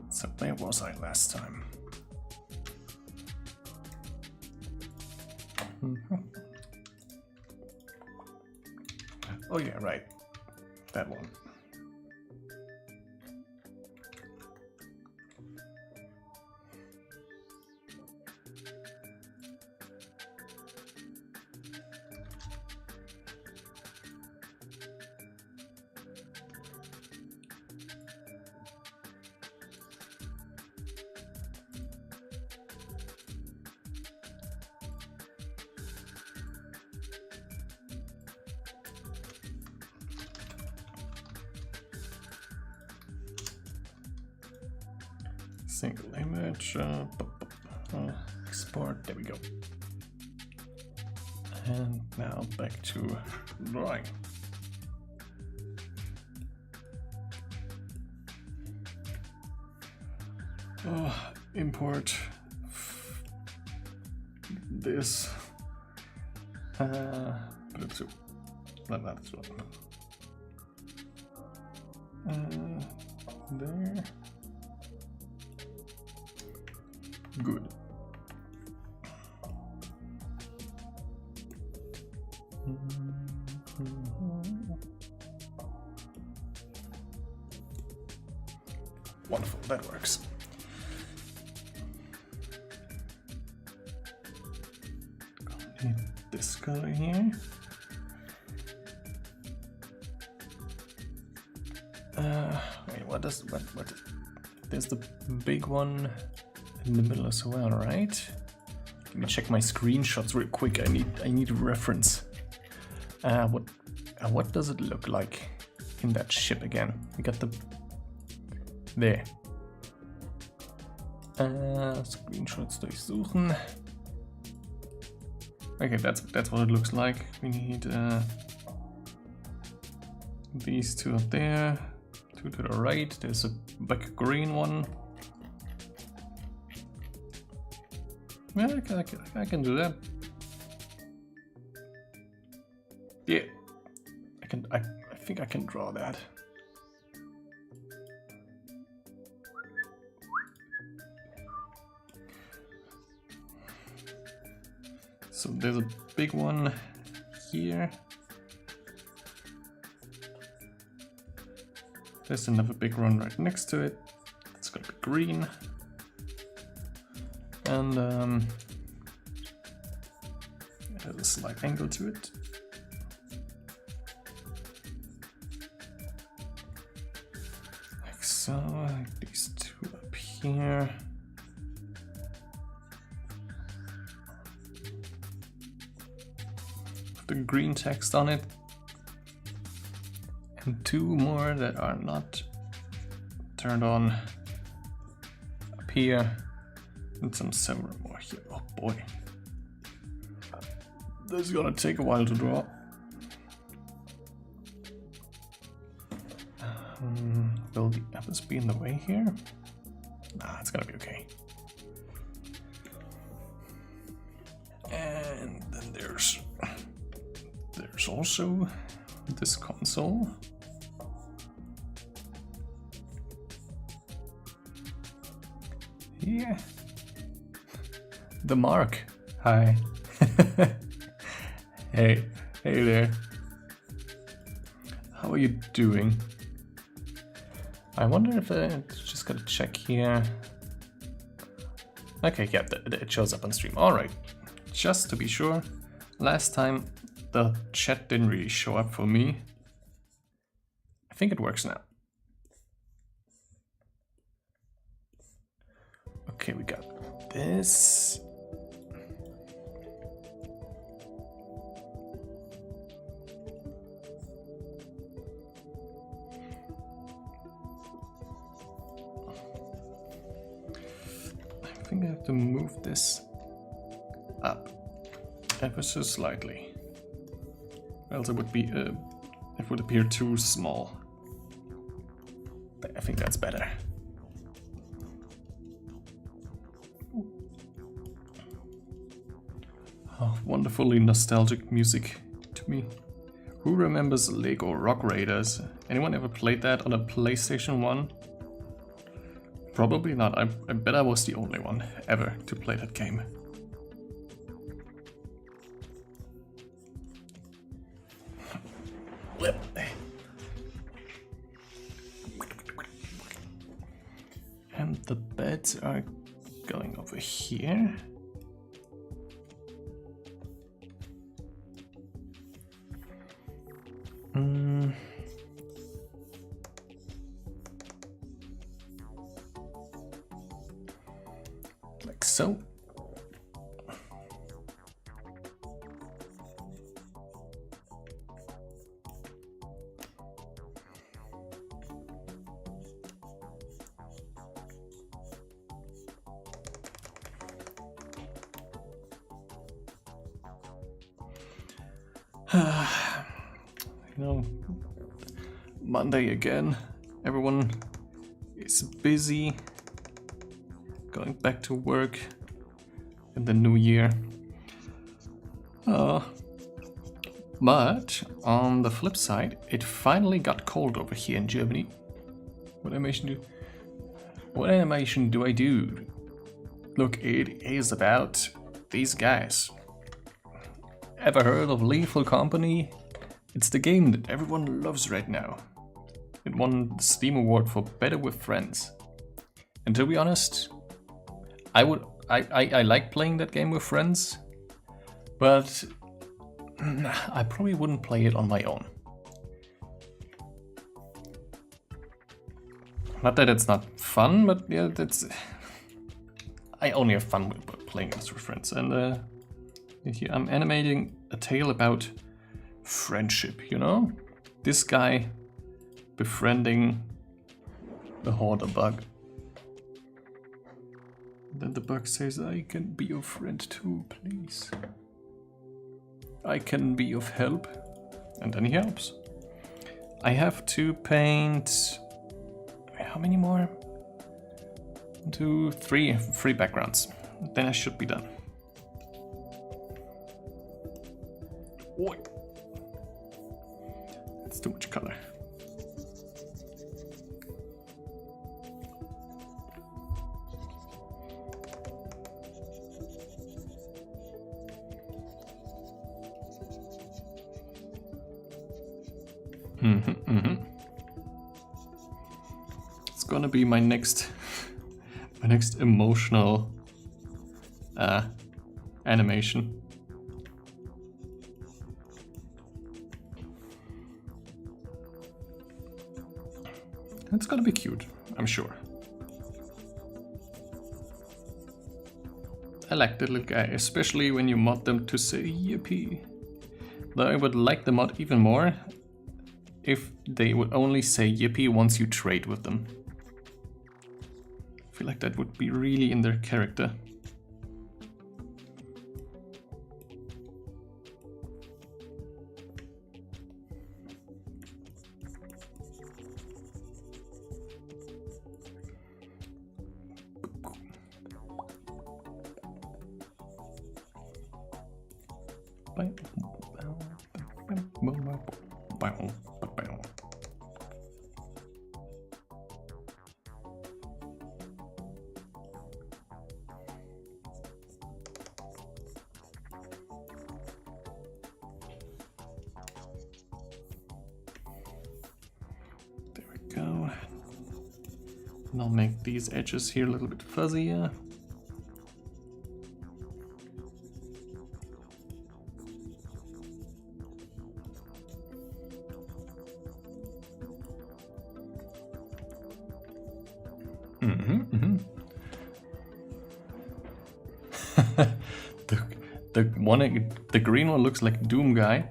So where was I last time? Oh yeah, right. That one. Single image, export, there we go. And now back to drawing. Import this. Put it to that's one. There. Good. Wonderful, that works. Need this color here. Wait, what? There's the big one in the middle as well, right? Let me check my screenshots real quick. I need a reference. What does it look like in that ship again? We got the there. Screenshots durchsuchen. Okay, that's what it looks like. We need these two up there, two to the right. There's a big green one. Yeah, I can do that. Yeah, I think I can draw that. So there's a big one here. There's another big one right next to it. It's gonna be green. And there's a slight angle to it. Like so, like these two up here. The green text on it. And two more that are not turned on up here. And some silver more here. Oh boy. This is gonna take a while to draw. Will the apples be in the way here? Nah, it's gonna be okay. And then there's also this console. Yeah. The Mark. Hi. Hey there. How are you doing? I wonder if I just gotta check here. Okay, yeah, it shows up on stream. Alright, just to be sure. Last time the chat didn't really show up for me. I think it works now. Okay, we got this. I think I have to move this up ever so slightly, else it would appear too small. I think that's better. Oh, wonderfully nostalgic music to me. Who remembers Lego Rock Raiders? Anyone ever played that on a PlayStation 1? Probably not. I bet I was the only one ever to play that game. And the beds are going over here. Like so. You know, Monday again. Everyone is busy going back to work in the new year. But on the flip side, it finally got cold over here in Germany. What animation do I do? Look, it is about these guys. Ever heard of Lethal Company? It's the game that everyone loves right now. It won the Steam Award for Better with Friends. And to be honest, I like playing that game with friends, but I probably wouldn't play it on my own. Not that it's not fun, but yeah, I only have fun with playing this with friends. And here I'm animating a tale about friendship, you know? This guy befriending the hoarder bug. Then the bug says, I can be your friend too, please. I can be of help. And then he helps. I have to paint... How many more? 1, 2, 3 backgrounds. Then I should be done. Oi. It's too much color. It's gonna be my next emotional animation. It's gonna be cute, I'm sure. I like the little guy, especially when you mod them to say yippee. Though I would like the mod even more if they would only say yippee once you trade with them. I feel like that would be really in their character. There we go. And I'll make these edges here a little bit fuzzier. The green one looks like Doom Guy.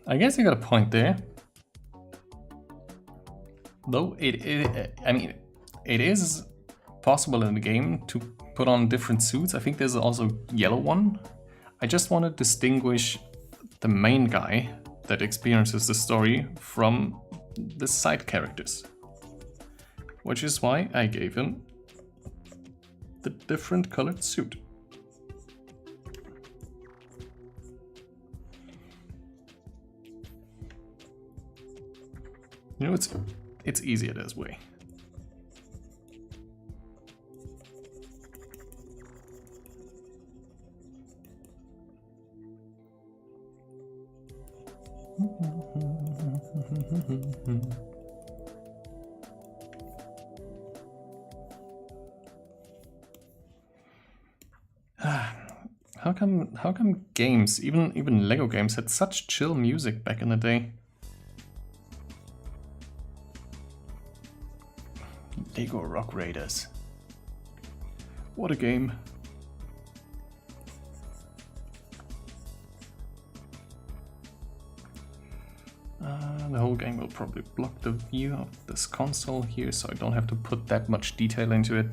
I guess you got a point there. Though I mean, it is possible in the game to put on different suits. I think there's also a yellow one. I just want to distinguish the main guy that experiences the story from the side characters. Which is why I gave him the different colored suit. You know, it's easier this way. How come games, even Lego games, had such chill music back in the day? Lego Rock Raiders. What a game. The whole game will probably block the view of this console here, so I don't have to put that much detail into it.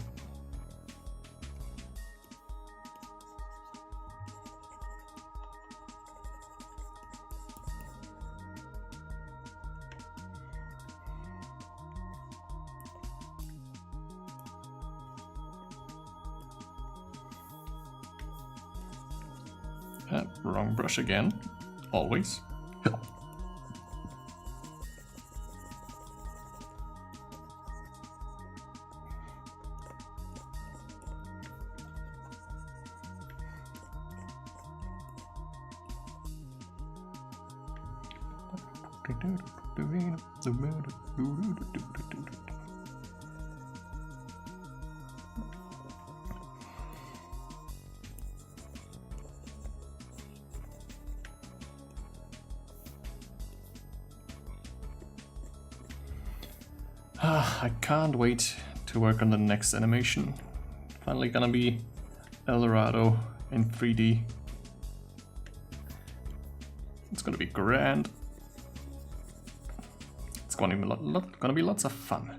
Wrong brush again, always. I can't wait to work on the next animation. Finally gonna be El Dorado in 3D. It's gonna be grand. It's gonna be lots of fun.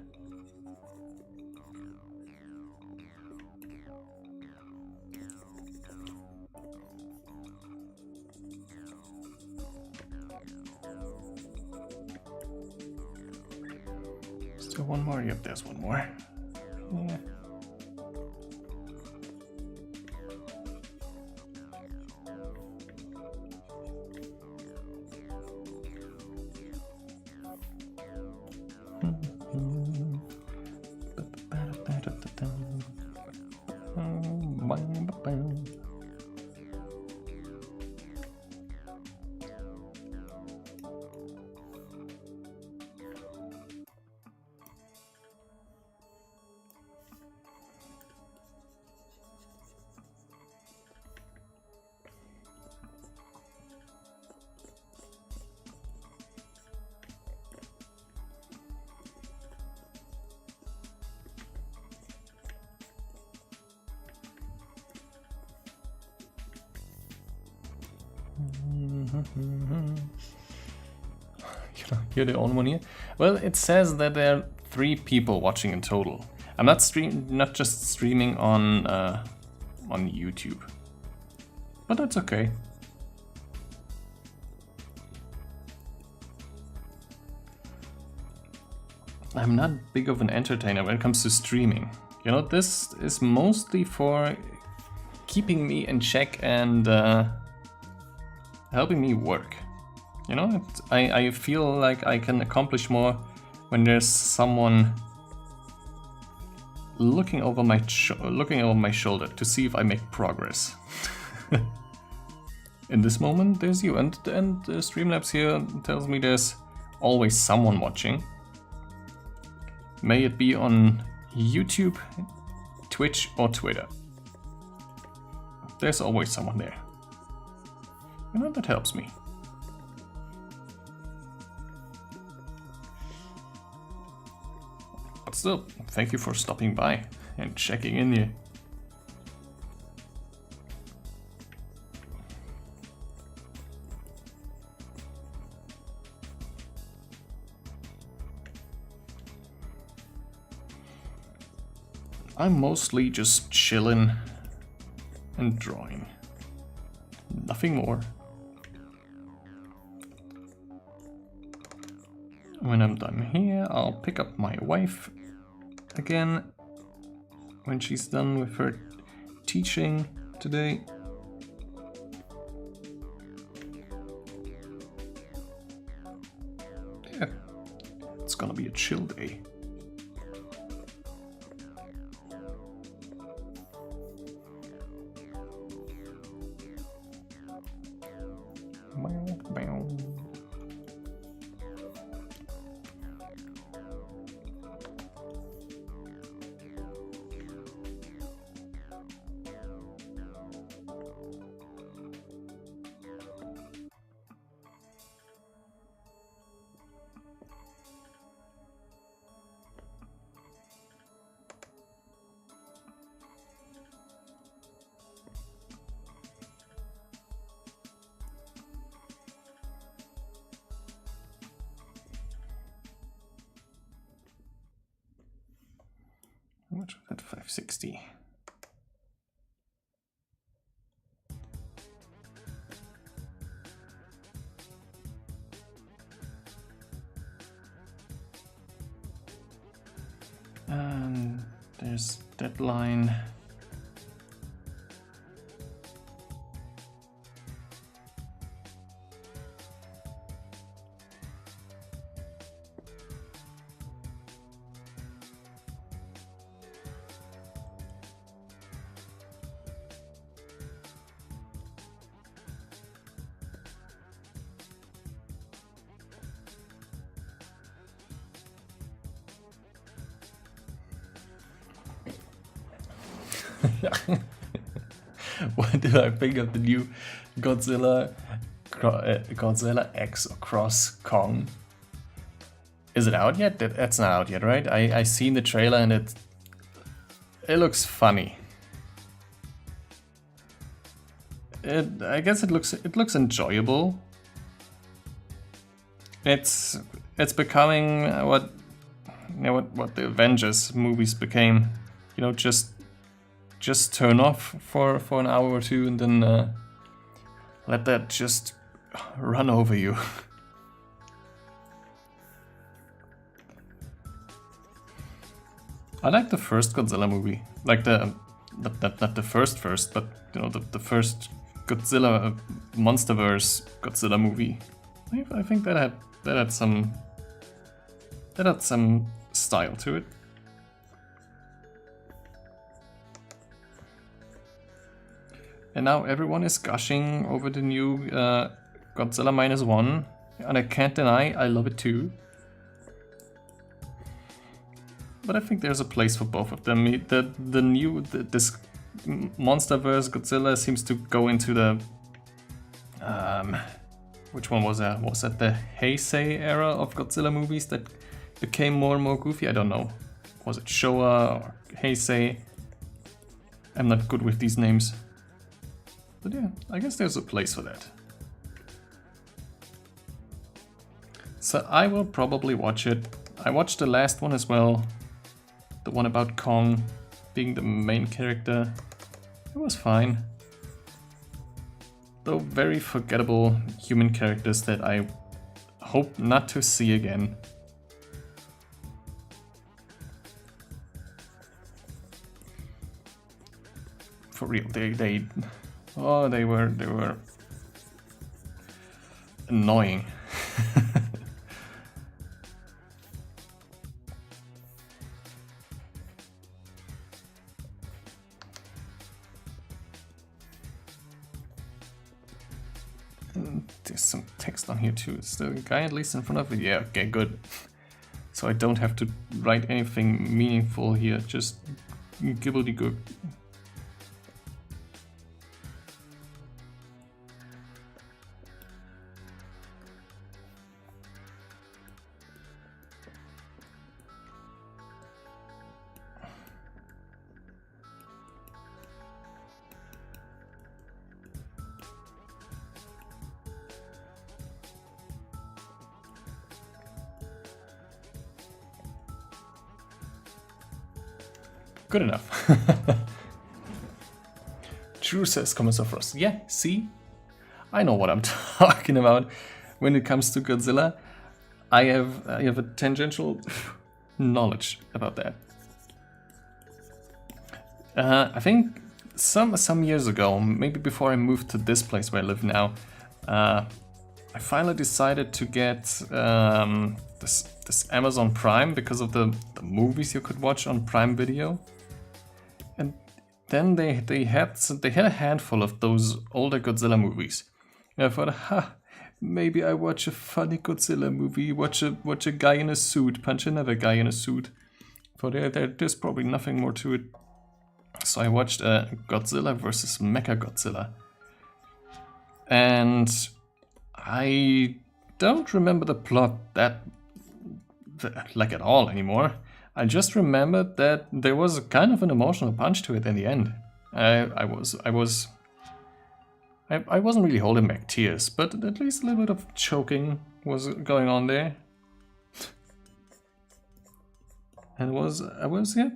Still one more? Yep, there's one more. Yeah. You're the only one here. Well, it says that there are 3 people watching in total. I'm not just streaming on YouTube, but that's okay. I'm not big of an entertainer when it comes to streaming. You know, this is mostly for keeping me in check and helping me work. You know, I feel like I can accomplish more when there's someone looking over my shoulder to see if I make progress. In this moment, there's you, and Streamlabs here tells me there's always someone watching. May it be on YouTube, Twitch, or Twitter. There's always someone there. You know, that helps me. But still, thank you for stopping by and checking in here. I'm mostly just chilling and drawing. Nothing more. When I'm done here, I'll pick up my wife again when she's done with her teaching today. Yeah. It's gonna be a chill day. How much was that? 560. And there's deadline. What do I think of the new Godzilla X Cross Kong? Is it out yet? That's not out yet, right? I seen the trailer and it looks funny. I guess it looks enjoyable. It's becoming what the Avengers movies became. You know, just turn off for an hour or two and then let that just run over you. I like the first Godzilla movie, like not the first, but you know the first Godzilla MonsterVerse Godzilla movie. I think that had some style to it. And now everyone is gushing over the new Godzilla -1, and I can't deny I love it too. But I think there's a place for both of them. This MonsterVerse Godzilla seems to go into the which one was that? Was that the Heisei era of Godzilla movies that became more and more goofy? I don't know. Was it Showa or Heisei? I'm not good with these names. But yeah, I guess there's a place for that. So I will probably watch it. I watched the last one as well. The one about Kong being the main character. It was fine. Though very forgettable human characters that I hope not to see again. For real, they were annoying. There's some text on here too. Is the guy at least in front of it? Yeah, okay, good. So I don't have to write anything meaningful here, just gobbledygook. Good enough. True, says Commissar Frost. Yeah, see? I know what I'm talking about when it comes to Godzilla. I have a tangential knowledge about that. I think some years ago, maybe before I moved to this place where I live now, I finally decided to get this Amazon Prime because of the movies you could watch on Prime Video. And then they had a handful of those older Godzilla movies. And I thought, maybe I watch a funny Godzilla movie, watch a guy in a suit punch another guy in a suit. But there's probably nothing more to it. So I watched Godzilla vs. Mechagodzilla. And I don't remember the plot like at all anymore. I just remembered that there was a kind of an emotional punch to it in the end. I wasn't really holding back tears, but at least a little bit of choking was going on there. And I was yeah.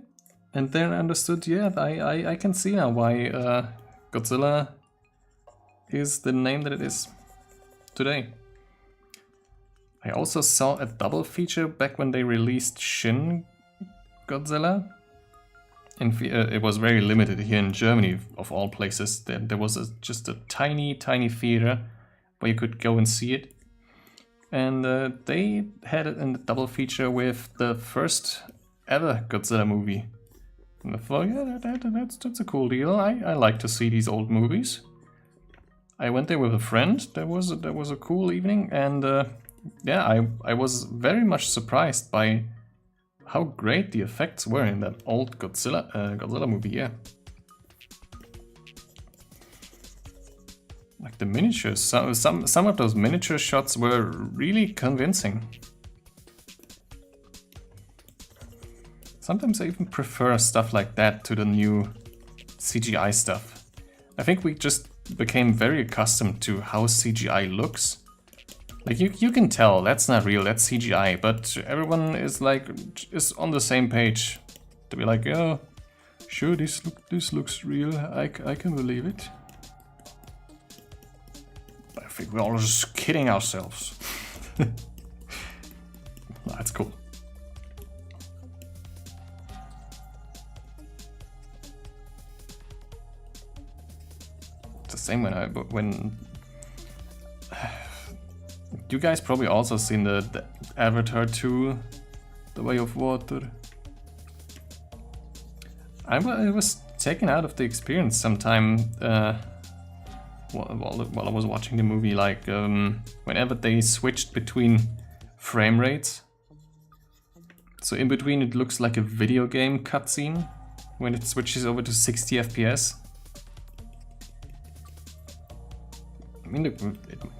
And then I understood, yeah, I can see now why Godzilla is the name that it is today. I also saw a double feature back when they released Shin Godzilla. And it was very limited here in Germany, of all places. There was just a tiny theater where you could go and see it. And they had it in the double feature with the first ever Godzilla movie. And I thought, yeah, that's a cool deal. I like to see these old movies. I went there with a friend. That was a cool evening, and yeah, I was very much surprised by how great the effects were in that old Godzilla movie. Yeah, like the miniatures. Some of those miniature shots were really convincing. Sometimes I even prefer stuff like that to the new CGI stuff. I think we just became very accustomed to how CGI looks. Like you can tell that's not real, that's CGI, but everyone is on the same page to be like, oh, sure, this looks real. I can believe it. But I think we're all just kidding ourselves. That's cool. The same when you guys probably also seen the Avatar 2, The Way of Water. I was taken out of the experience sometime while I was watching the movie, like whenever they switched between frame rates. So in between it looks like a video game cutscene when it switches over to 60 FPS. I mean, it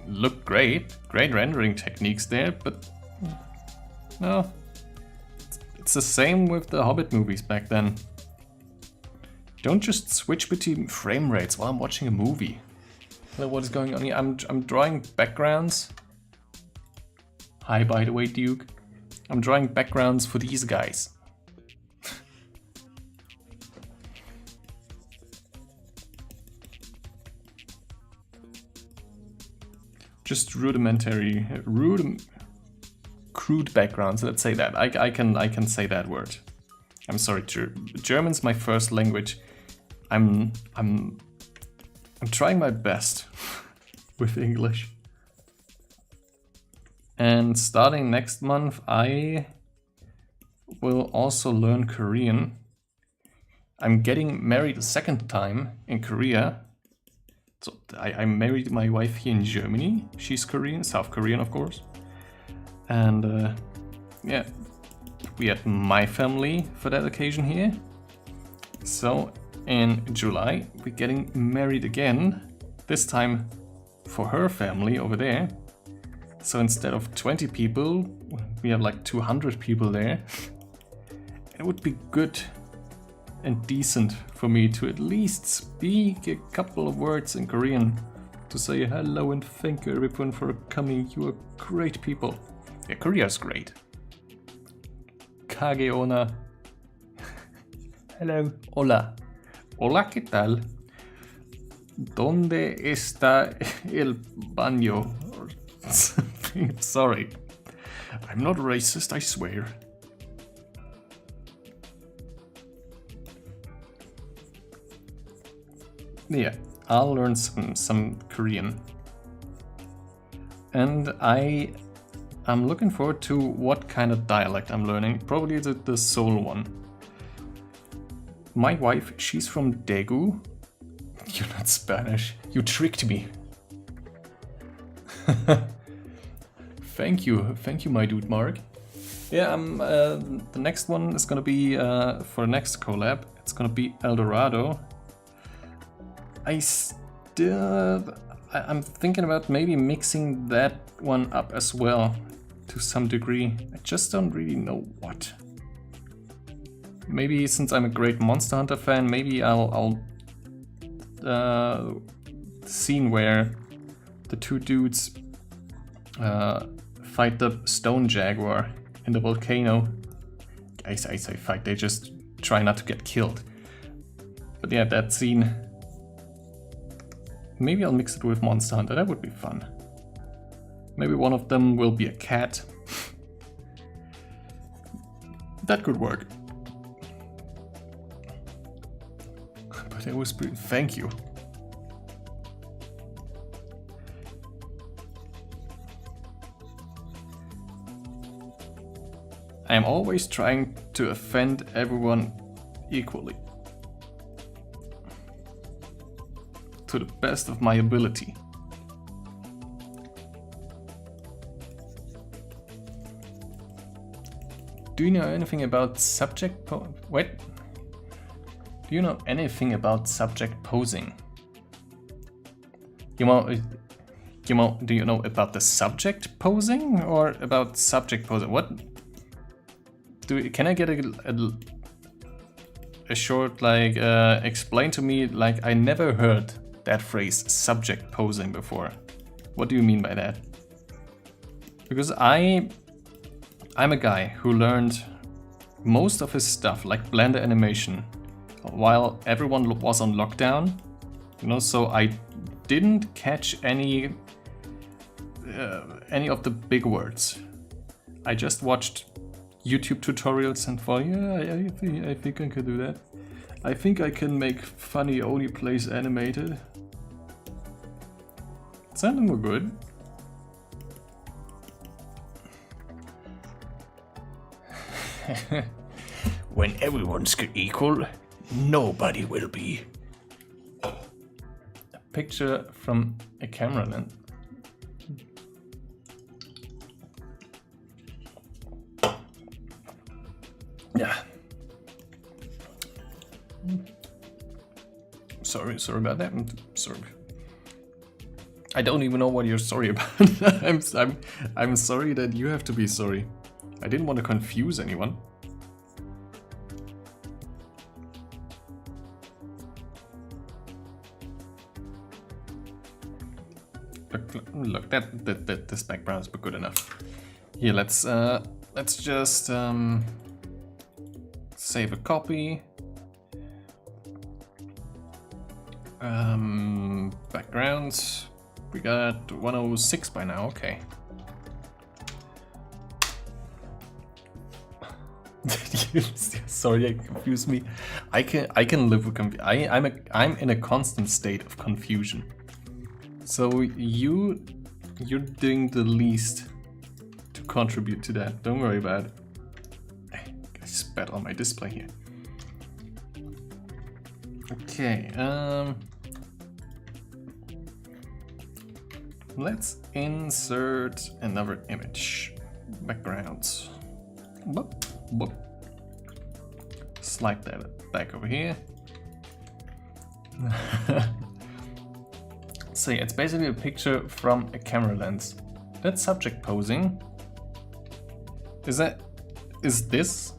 looked great rendering techniques there, but no, it's the same with the Hobbit movies back then. Don't just switch between frame rates while I'm watching a movie. Hello, what is going on here? I'm drawing backgrounds. Hi, by the way, Duke. I'm drawing backgrounds for these guys. Just crude backgrounds. Let's say that. I can say that word. I'm sorry. German's my first language. I'm trying my best with English. And starting next month, I will also learn Korean. I'm getting married a second time in Korea. So I married my wife here in Germany. She's Korean, South Korean, of course. And yeah, we had my family for that occasion here. So in July, we're getting married again. This time for her family over there. So instead of 20 people, we have like 200 people there. It would be good and decent for me to at least speak a couple of words in Korean to say hello and thank you everyone for coming. You are great people. Yeah, Korea's great. Kageona. Hello. Hola. Hola, ¿qué tal? ¿Dónde está el baño? Or something. Sorry. I'm not racist, I swear. Yeah, I'll learn some Korean. and I'm looking forward to what kind of dialect I'm learning. Probably the Seoul one. My wife, she's from Daegu. You're not Spanish. You tricked me. Thank you, my dude Mark. Yeah, the next one is gonna be for the next collab. It's gonna be Eldorado. I'm thinking about maybe mixing that one up as well to some degree. I just don't really know what. Maybe since I'm a great Monster Hunter fan, maybe I'll scene where the two dudes fight the stone jaguar in the volcano. I say fight, they just try not to get killed. But yeah, that scene. Maybe I'll mix it with Monster Hunter, that would be fun. Maybe one of them will be a cat. That could work. But it was pretty... Thank you. I am always trying to offend everyone equally. To the best of my ability. Do you know anything about subject Wait. Do you know anything about subject posing? Do you know about the subject posing or about subject posing? What? Can I get a short explain to me, like, I never heard that phrase subject posing before. What do you mean by that? Because I'm a guy who learned most of his stuff, like Blender animation, while everyone was on lockdown, you know, so I didn't catch any of the big words. I just watched YouTube tutorials and thought, yeah, I think I can do that. I think I can make funny Oni plays animated. Some of them were good. When everyone's equal, nobody will be. A picture from a cameraman. Yeah. Sorry about that. Sorry. I don't even know what you're sorry about. I'm sorry that you have to be sorry. I didn't want to confuse anyone. Look, this background is good enough. Here, let's just save a copy. Backgrounds. We got 106 by now. Okay. Sorry, I confused me. I can live with confusion. I'm in a constant state of confusion. So you're doing the least to contribute to that. Don't worry about it. I spat on my display here. Okay. Let's insert another image. Backgrounds. Boop, boop. Slide that back over here. So yeah, it's basically a picture from a camera lens. That's subject posing. Is this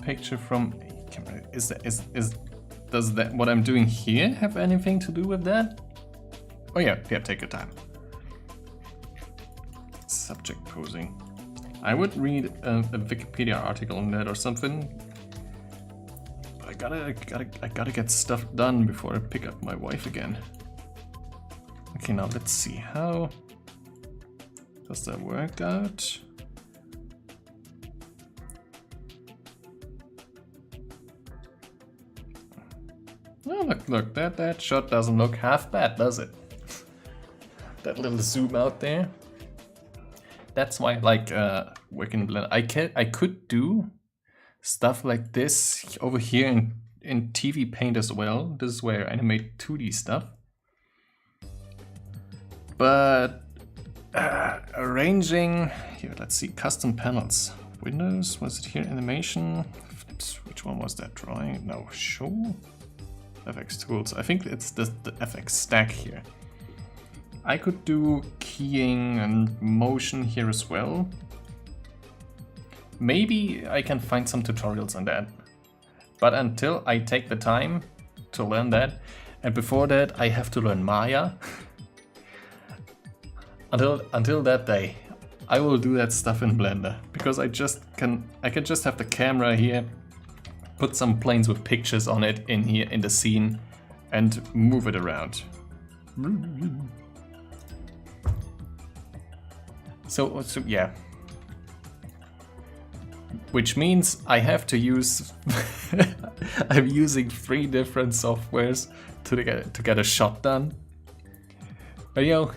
picture from a camera? Does that what I'm doing here have anything to do with that? Oh yeah, take your time. Subject posing. I would read a Wikipedia article on that or something. I gotta get stuff done before I pick up my wife again. Okay, now let's see, how does that work out? Oh, look, that shot doesn't look half bad, does it? that little zoom out there. That's why I like working in Blender. I could do stuff like this over here in TV Paint as well. This is where I animate 2D stuff. But arranging here, let's see, custom panels. Windows, was it here? Animation. Which one was that? Drawing? No, show. FX tools. I think it's the FX stack here. I could do keying and motion here as well. Maybe I can find some tutorials on that. But until I take the time to learn that, and before that I have to learn Maya. Until that day, I will do that stuff in Blender, because I can just have the camera here, put some planes with pictures on it in here in the scene, and move it around. So yeah. Which means I have to use I'm using 3 different softwares to get a shot done. But you know,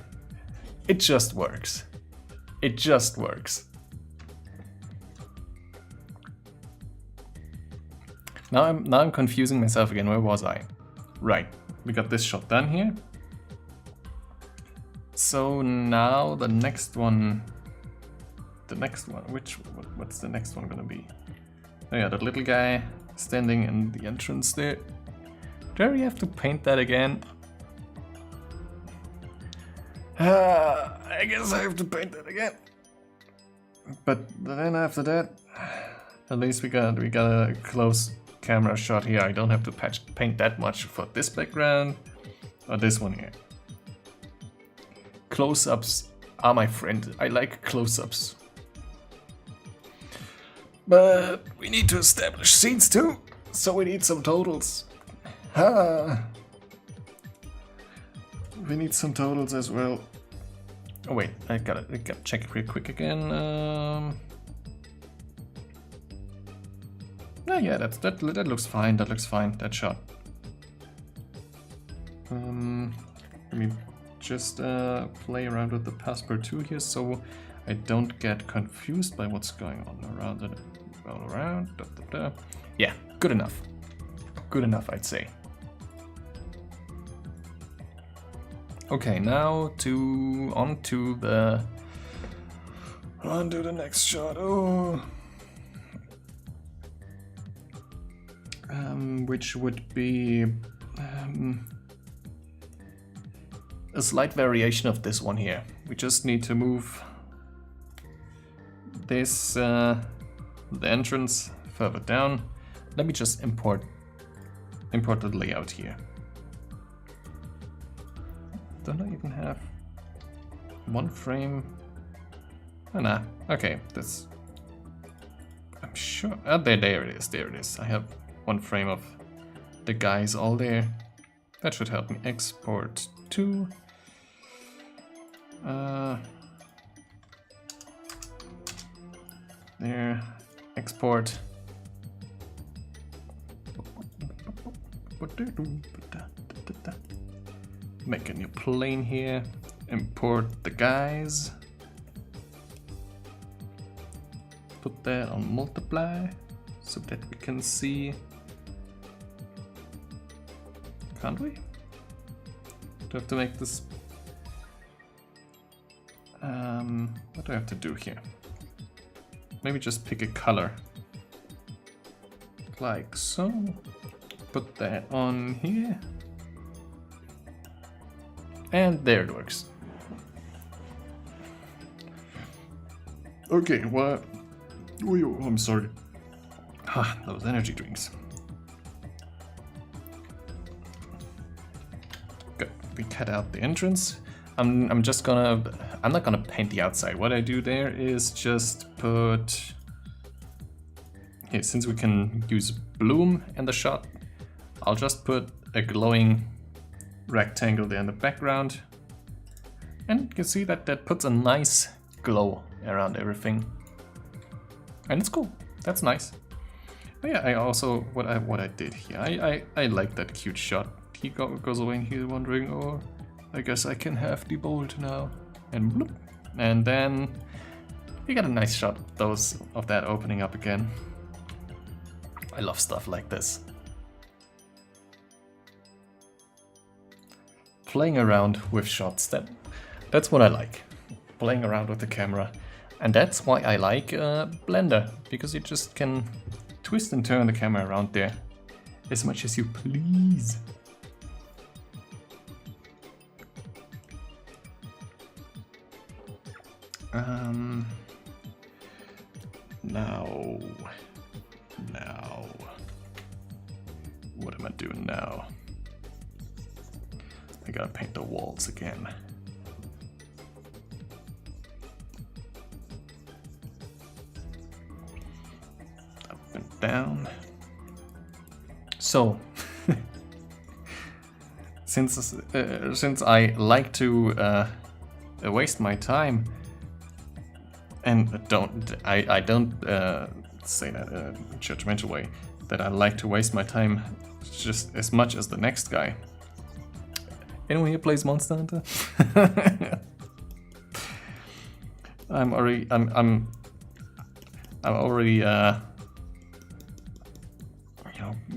it just works. It just works. Now I'm confusing myself again. Where was I? Right, we got this shot done here. So now the next one. What's the next one gonna be? Oh yeah, that little guy standing in the entrance there. Do I really have to paint that again? I guess I have to paint that again. But then after that, at least we got a close camera shot here. I don't have to paint that much for this background or this one here. Close-ups are my friend. I like close-ups. But we need to establish scenes too, so we need some totals. We need some totals as well. Oh wait, I gotta check it real quick again. Yeah, that looks fine. That looks fine. That shot. Let me just play around with the Passport 2 here, so I don't get confused by what's going on around it. All around. Yeah, good enough. Good enough, I'd say. Okay, now onto the next shot. Oh, which would be a slight variation of this one here. We just need to move this the entrance further down. Let me just import the layout here. Don't I even have one frame? Oh, nah. Okay, that's. I'm sure. Oh, there it is. There it is. I have one frame of the guys all there. That should help me export to. There. Export. Make a new plane here. Import the guys. Put that on multiply so that we can see. Can't we? Do I have to make this? What do I have to do here? Maybe just pick a color. Like so. Put that on here. And there it works. Okay, what? Oh, I'm sorry. Those energy drinks. Good. We cut out the entrance. I'm not gonna paint the outside. What I do there is just put here, since we can use bloom in the shot, I'll just put a glowing rectangle there in the background. And you can see that puts a nice glow around everything. And it's cool. That's nice. But yeah, I also what I did here. I like that cute shot. He goes away and he's wondering, oh, I guess I can have the bolt now. And bloop. And then we got a nice shot of that opening up again. I love stuff like this. Playing around with shots, that's what I like. Playing around with the camera. And that's why I like Blender, because you just can twist and turn the camera around there as much as you please. Now, what am I doing now? I gotta paint the walls again. Up and down. So, since I like to waste my time, and I don't say that in a judgmental way, that I like to waste my time just as much as the next guy. Anyone here plays Monster Hunter? I'm already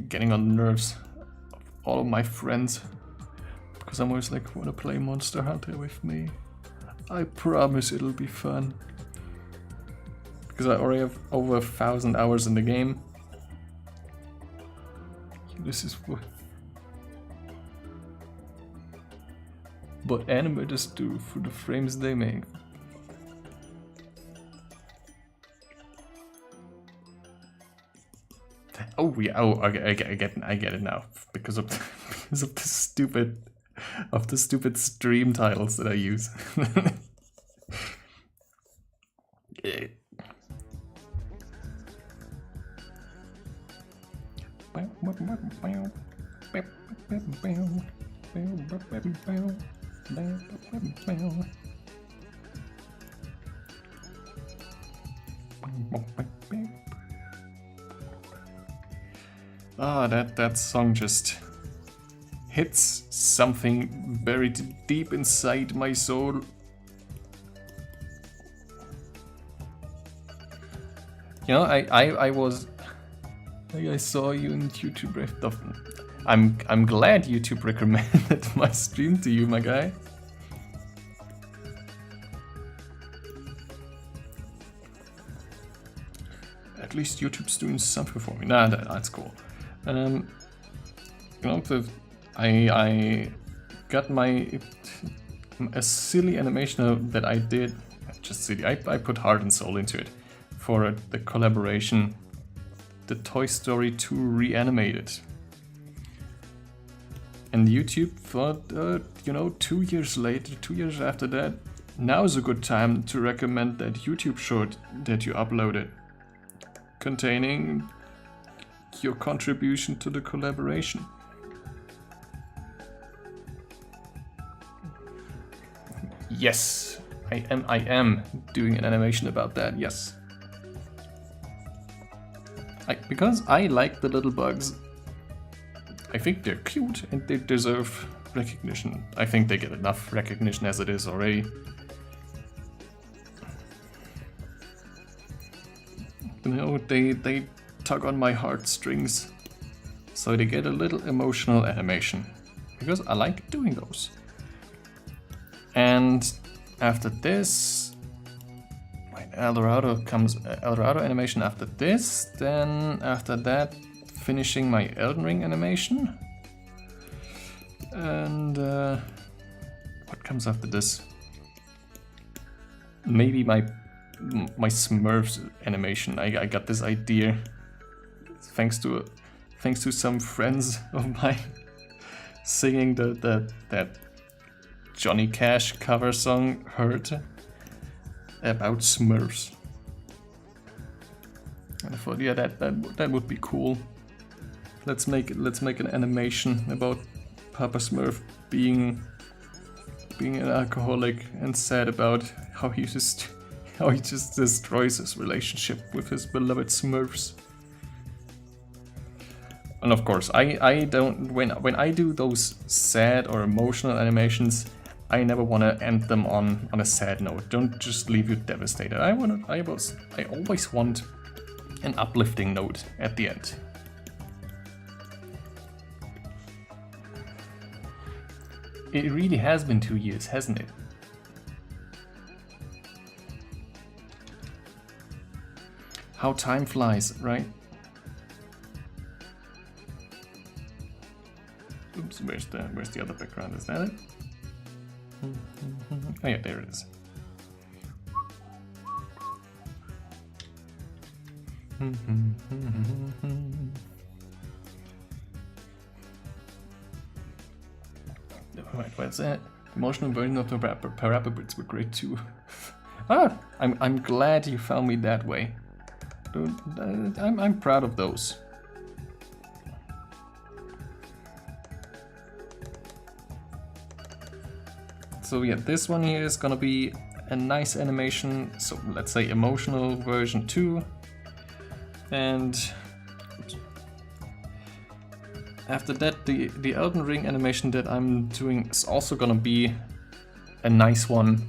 getting on the nerves of all of my friends, because I'm always like, wanna play Monster Hunter with me? I promise it'll be fun. Because I already have over 1,000 hours in the game. This is what animators do for the frames they make. Oh yeah, oh okay, I get it now. Because of the stupid stream titles that I use. Ah, that song just hits something buried deep inside my soul. You know, I saw you in YouTube. I'm glad YouTube recommended my stream to you, my guy. At least YouTube's doing something for me. Nah, that's cool. You know, I got a silly animation that I did. Just silly. I put heart and soul into it for the collaboration, the Toy Story 2 Reanimated. And YouTube thought, you know, 2 years later, 2 years after that, now is a good time to recommend that YouTube short that you uploaded, containing your contribution to the collaboration. Yes, I am doing an animation about that, yes. Because I like the little bugs. I think they're cute and they deserve recognition. I think they get enough recognition as it is already. You know, they tug on my heartstrings, so they get a little emotional animation, because I like doing those. And after this, Eldorado animation after this, then after that finishing my Elden Ring animation. And what comes after this? Maybe my Smurfs animation. I got this idea thanks to some friends of mine singing that Johnny Cash cover song Hurt about Smurfs. And I thought, yeah, that would be cool. Let's make an animation about Papa Smurf being an alcoholic and sad about how he just destroys his relationship with his beloved Smurfs. And of course, I don't when I do those sad or emotional animations, I never want to end them on a sad note. Don't just leave you devastated. I always want an uplifting note at the end. It really has been 2 years, hasn't it? How time flies, right? Oops, where's the other background? Is that it? Oh yeah, there it is. Right, what's that? Emotional version of the Parappa were great too. Ah, I'm glad you found me that way. I'm proud of those. So yeah, this one here is gonna be a nice animation. So let's say emotional version 2. And after that, the Elden Ring animation that I'm doing is also gonna be a nice one.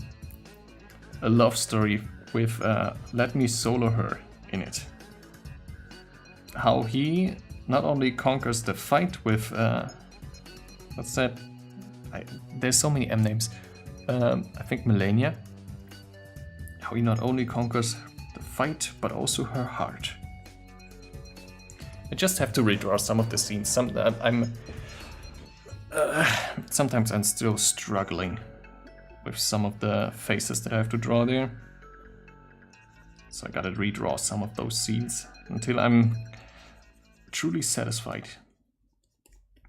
A love story with Let Me Solo Her in it. How he not only conquers the fight with what's that? There's so many M names. I think Melania. How he not only conquers the fight but also her heart. I just have to redraw some of the scenes. Sometimes I'm still struggling with some of the faces that I have to draw there. So I gotta redraw some of those scenes until I'm truly satisfied.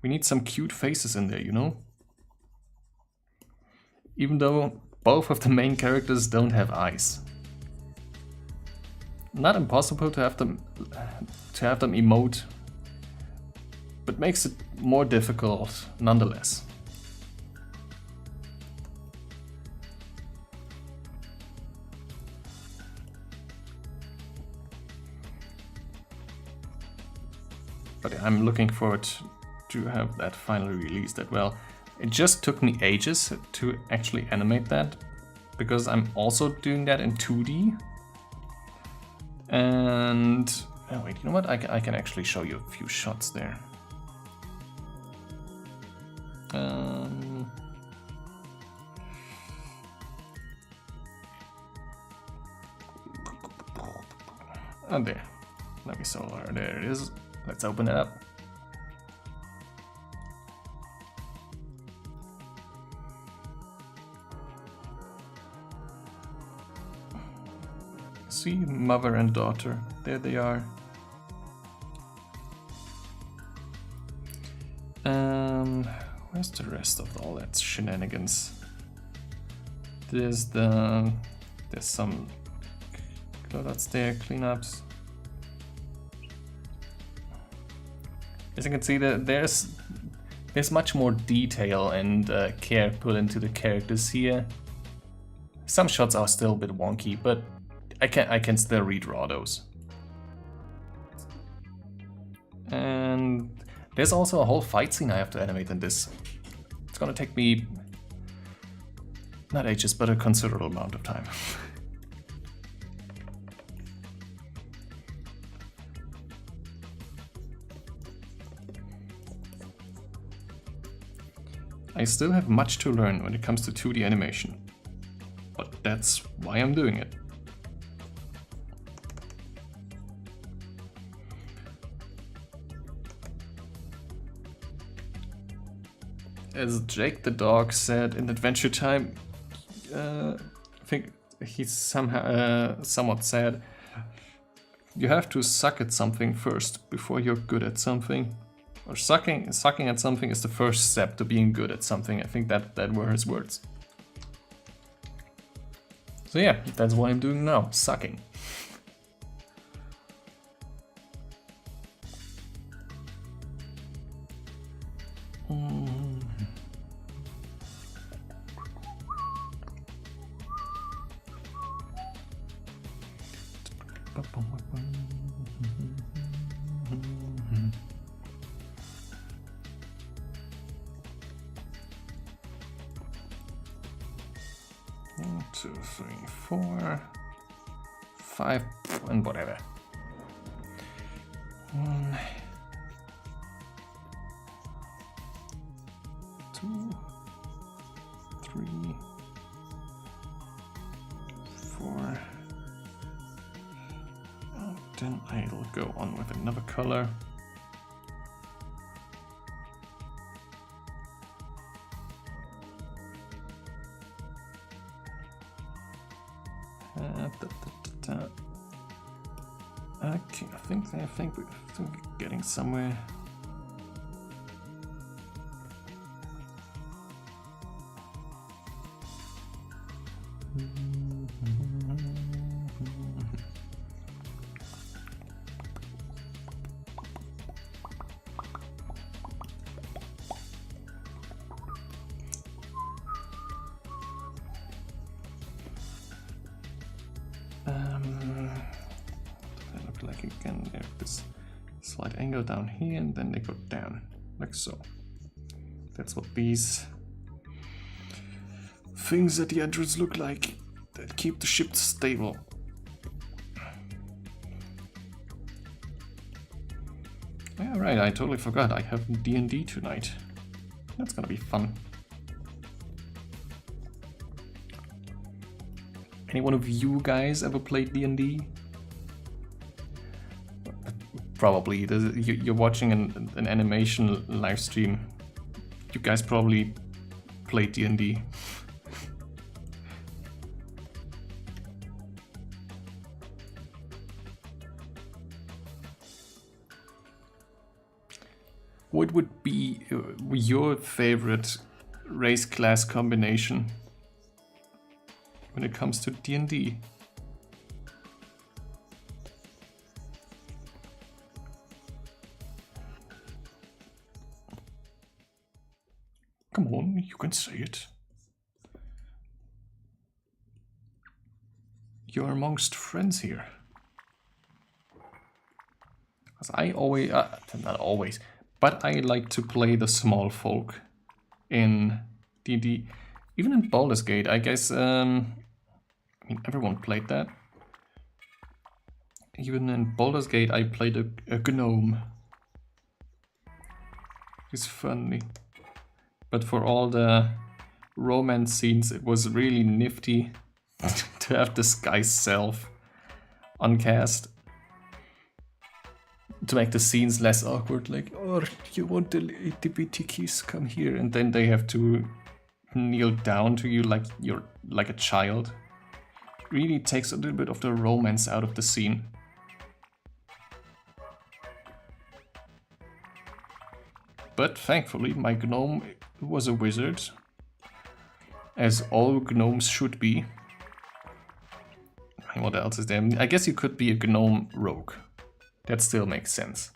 We need some cute faces in there, you know? Even though both of the main characters don't have eyes. Not impossible to have them emote, but makes it more difficult nonetheless. But I'm looking forward to have that finally released as well. It just took me ages to actually animate that, because I'm also doing that in 2D. And oh wait, you know what? I can actually show you a few shots there. Oh, there. Let me solo her. There it is. Let's open it up. See, mother and daughter. There they are. Where's the rest of all that shenanigans? There's some that's there, cleanups. As you can see, there's much more detail and care put into the characters here. Some shots are still a bit wonky, but I can still redraw those. And there's also a whole fight scene I have to animate in this. It's gonna take me not ages, but a considerable amount of time. I still have much to learn when it comes to 2D animation, but that's why I'm doing it. As Jake the dog said in Adventure Time, I think he's somewhat said, you have to suck at something first before you're good at something. Or sucking at something is the first step to being good at something. I think that were his words. So yeah, that's what I'm doing now, sucking. 4, 5, and whatever. 1, 2, 3, 4. Then I'll go on with another color. Okay, I think we're getting somewhere. They look like again they have this slight angle down here and then they go down like so. That's what these things at the entrance look like that keep the ship stable. Yeah, right, I totally forgot I have D&D tonight. That's gonna be fun. Any one of you guys ever played D&D? Probably. You're watching an animation live stream. You guys probably played D&D. What would be your favorite race class combination when it comes to D&D? Come on, you can say it. You're amongst friends here. Because I always, not always, but I like to play the small folk in D&D. Even in Baldur's Gate, I guess, I mean, everyone played that. Even in Baldur's Gate, I played a gnome. It's funny. But for all the romance scenes, it was really nifty to have this guy's self uncast. To make the scenes less awkward, like, oh, you want the LGBTQs, come here, and then they have to kneel down to you like you're like a child. It really takes a little bit of the romance out of the scene. But thankfully my gnome was a wizard, as all gnomes should be. I mean, what else is there? I guess you could be a gnome rogue. That still makes sense.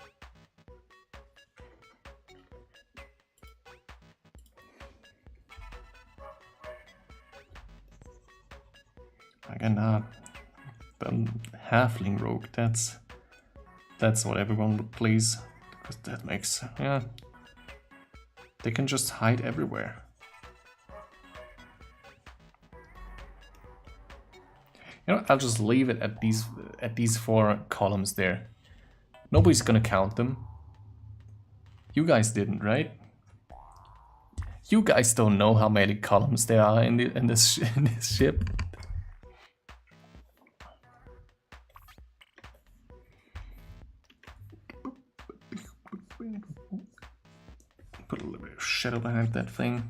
Again, the halfling rogue, that's what everyone would please, because that makes, yeah, they can just hide everywhere. You know, I'll just leave it at these 4 columns there. Nobody's gonna count them. You guys didn't, right? You guys don't know how many columns there are in this ship. Put a little bit of shadow behind that thing.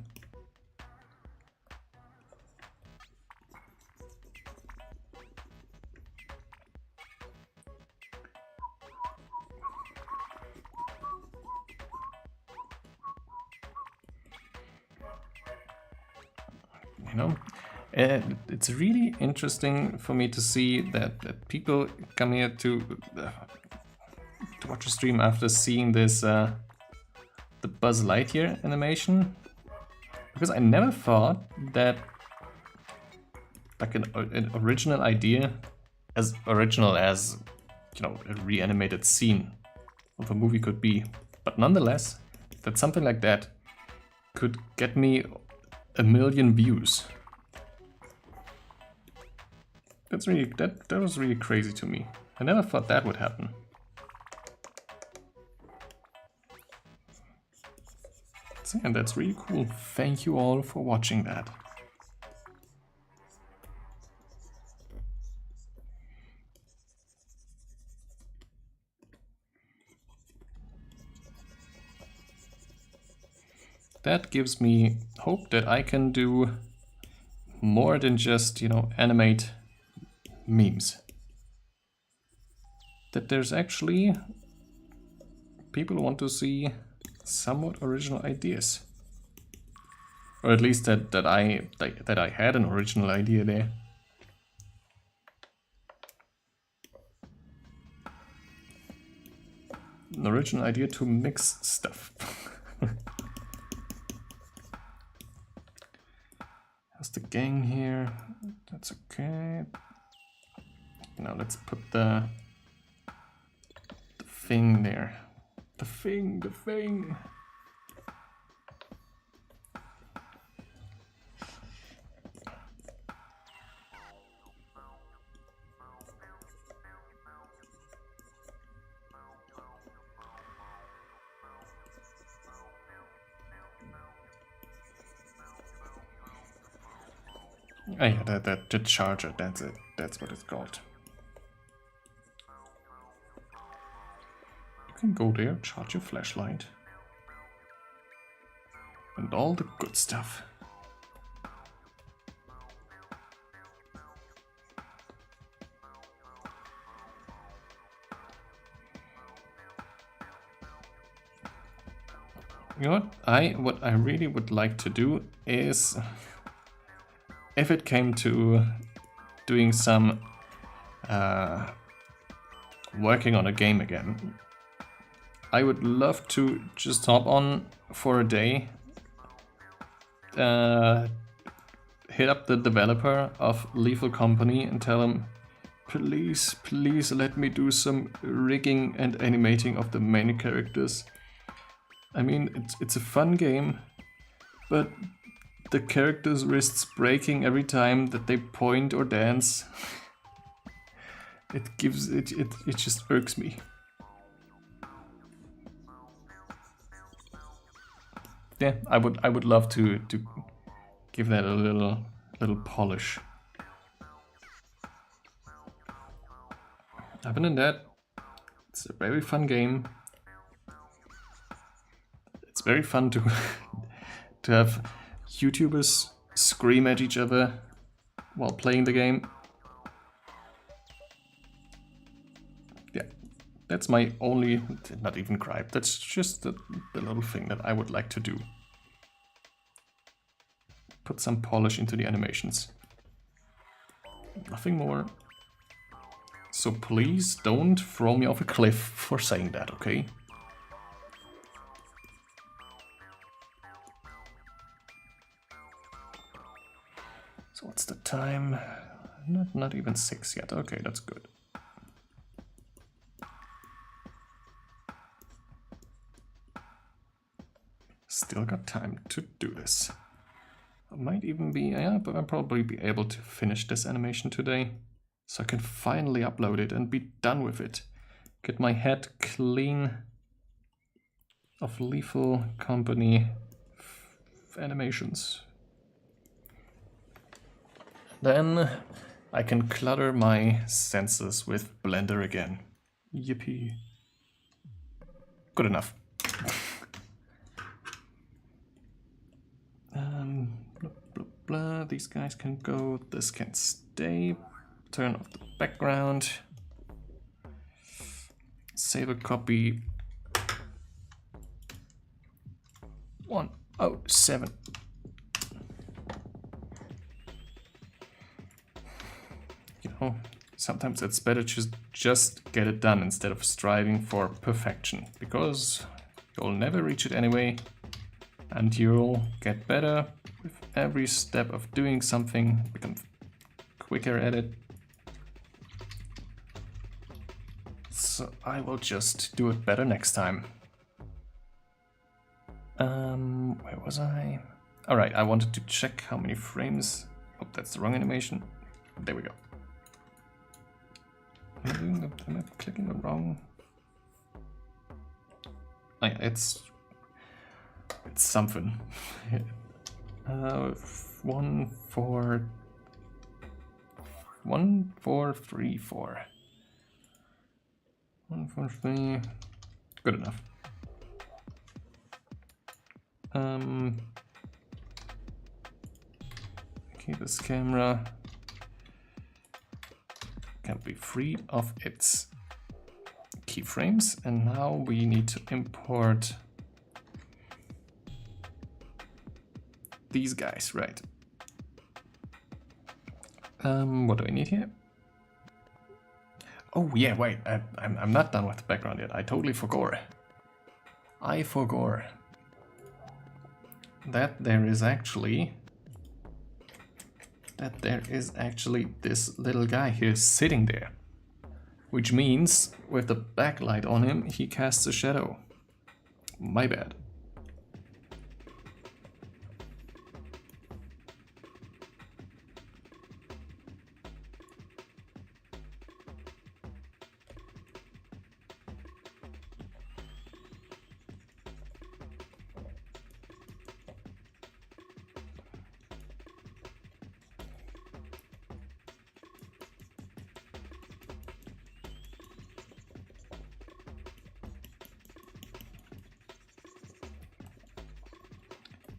You know, it's really interesting for me to see that people come here to watch a stream after seeing this the Buzz Lightyear animation, because I never thought that like an original idea, as original as, you know, a reanimated scene of a movie could be, but nonetheless that something like that could get me 1 million views. That's really, that was really crazy to me. I never thought that would happen. So, and that's really cool. Thank you all for watching that. That gives me hope that I can do more than just, you know, animate memes. That there's actually people who want to see somewhat original ideas. Or at least that I had an original idea there. An original idea to mix stuff. Has the gang here. That's okay. Now let's put the thing there. The thing. Oh yeah, the charger, that's it. That's what it's called. You can go there, charge your flashlight. And all the good stuff. You know what I really would like to do is, if it came to doing some working on a game again, I would love to just hop on for a day, hit up the developer of Lethal Company and tell him, please let me do some rigging and animating of the main characters. I mean, it's a fun game, but the characters' wrists breaking every time that they point or dance, it just irks me. Yeah, I would love to give that a little polish. Other than that, it's a very fun game. It's very fun to to have YouTubers scream at each other while playing the game. Yeah, that's my only, not even gripe, that's just the little thing that I would like to do. Put some polish into the animations. Nothing more. So please don't throw me off a cliff for saying that, okay? So what's the time? Not even 6 yet. Okay, that's good. Still got time to do this. I might even be, yeah, but I'll probably be able to finish this animation today, so I can finally upload it and be done with it. Get my head clean of Lethal Company animations. Then I can clutter my senses with Blender again. Yippee. Good enough. Blah, blah, blah. These guys can go, this can stay. Turn off the background. Save a copy. 107. You know, sometimes it's better to just get it done instead of striving for perfection, because you'll never reach it anyway, and you'll get better with every step of doing something, become quicker at it. So I will just do it better next time. Where was I? Alright, I wanted to check how many frames. Oh, that's the wrong animation. There we go. Am I clicking the wrong? Oh, yeah, it's something. 1 4 1 4 3 4 1 4 3. Good enough. Okay, this camera can be freed of its keyframes, and now we need to import these guys, right? What do I need here? Oh yeah, wait, I'm not done with the background yet. I totally forgot. I forgot that there is actually this little guy here sitting there, which means with the backlight on him, he casts a shadow. My bad.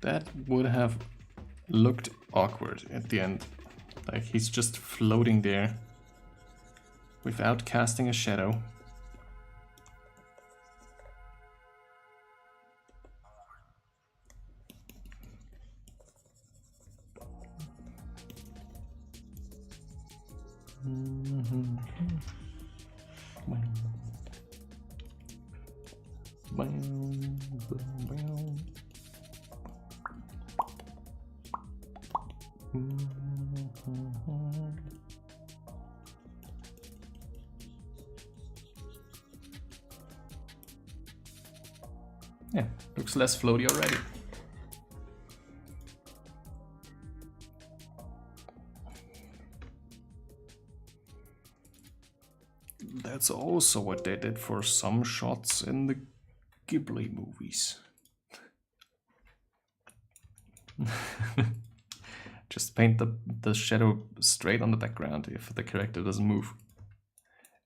That would have looked awkward at the end. Like he's just floating there without casting a shadow. Yeah, looks less floaty already. That's also what they did for some shots in the Ghibli movies. Just paint the shadow straight on the background if the character doesn't move.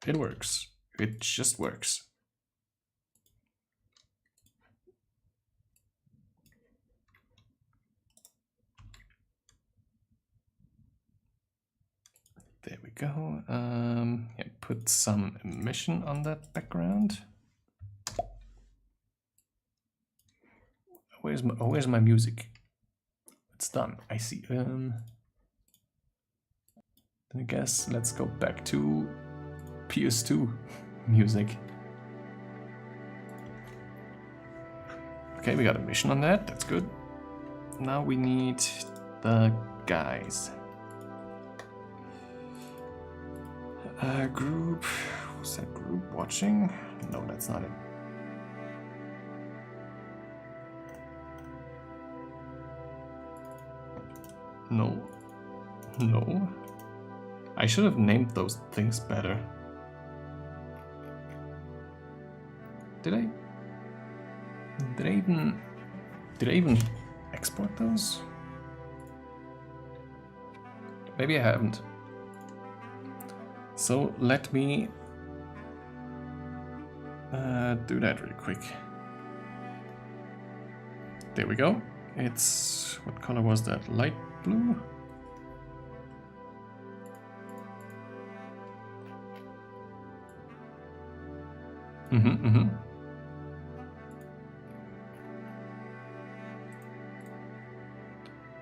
It works. It just works. There we go. Yeah, put some emission on that background. Where's my music? It's done. I see. Then I guess let's go back to PS2 music. Okay, we got a mission on that. That's good. Now we need the guys. Group. Was that group watching? No, that's not it. No. No. I should have named those things better. Did I even export those? Maybe I haven't. So let me do that really quick. There we go. It's, what color was that? Light blue?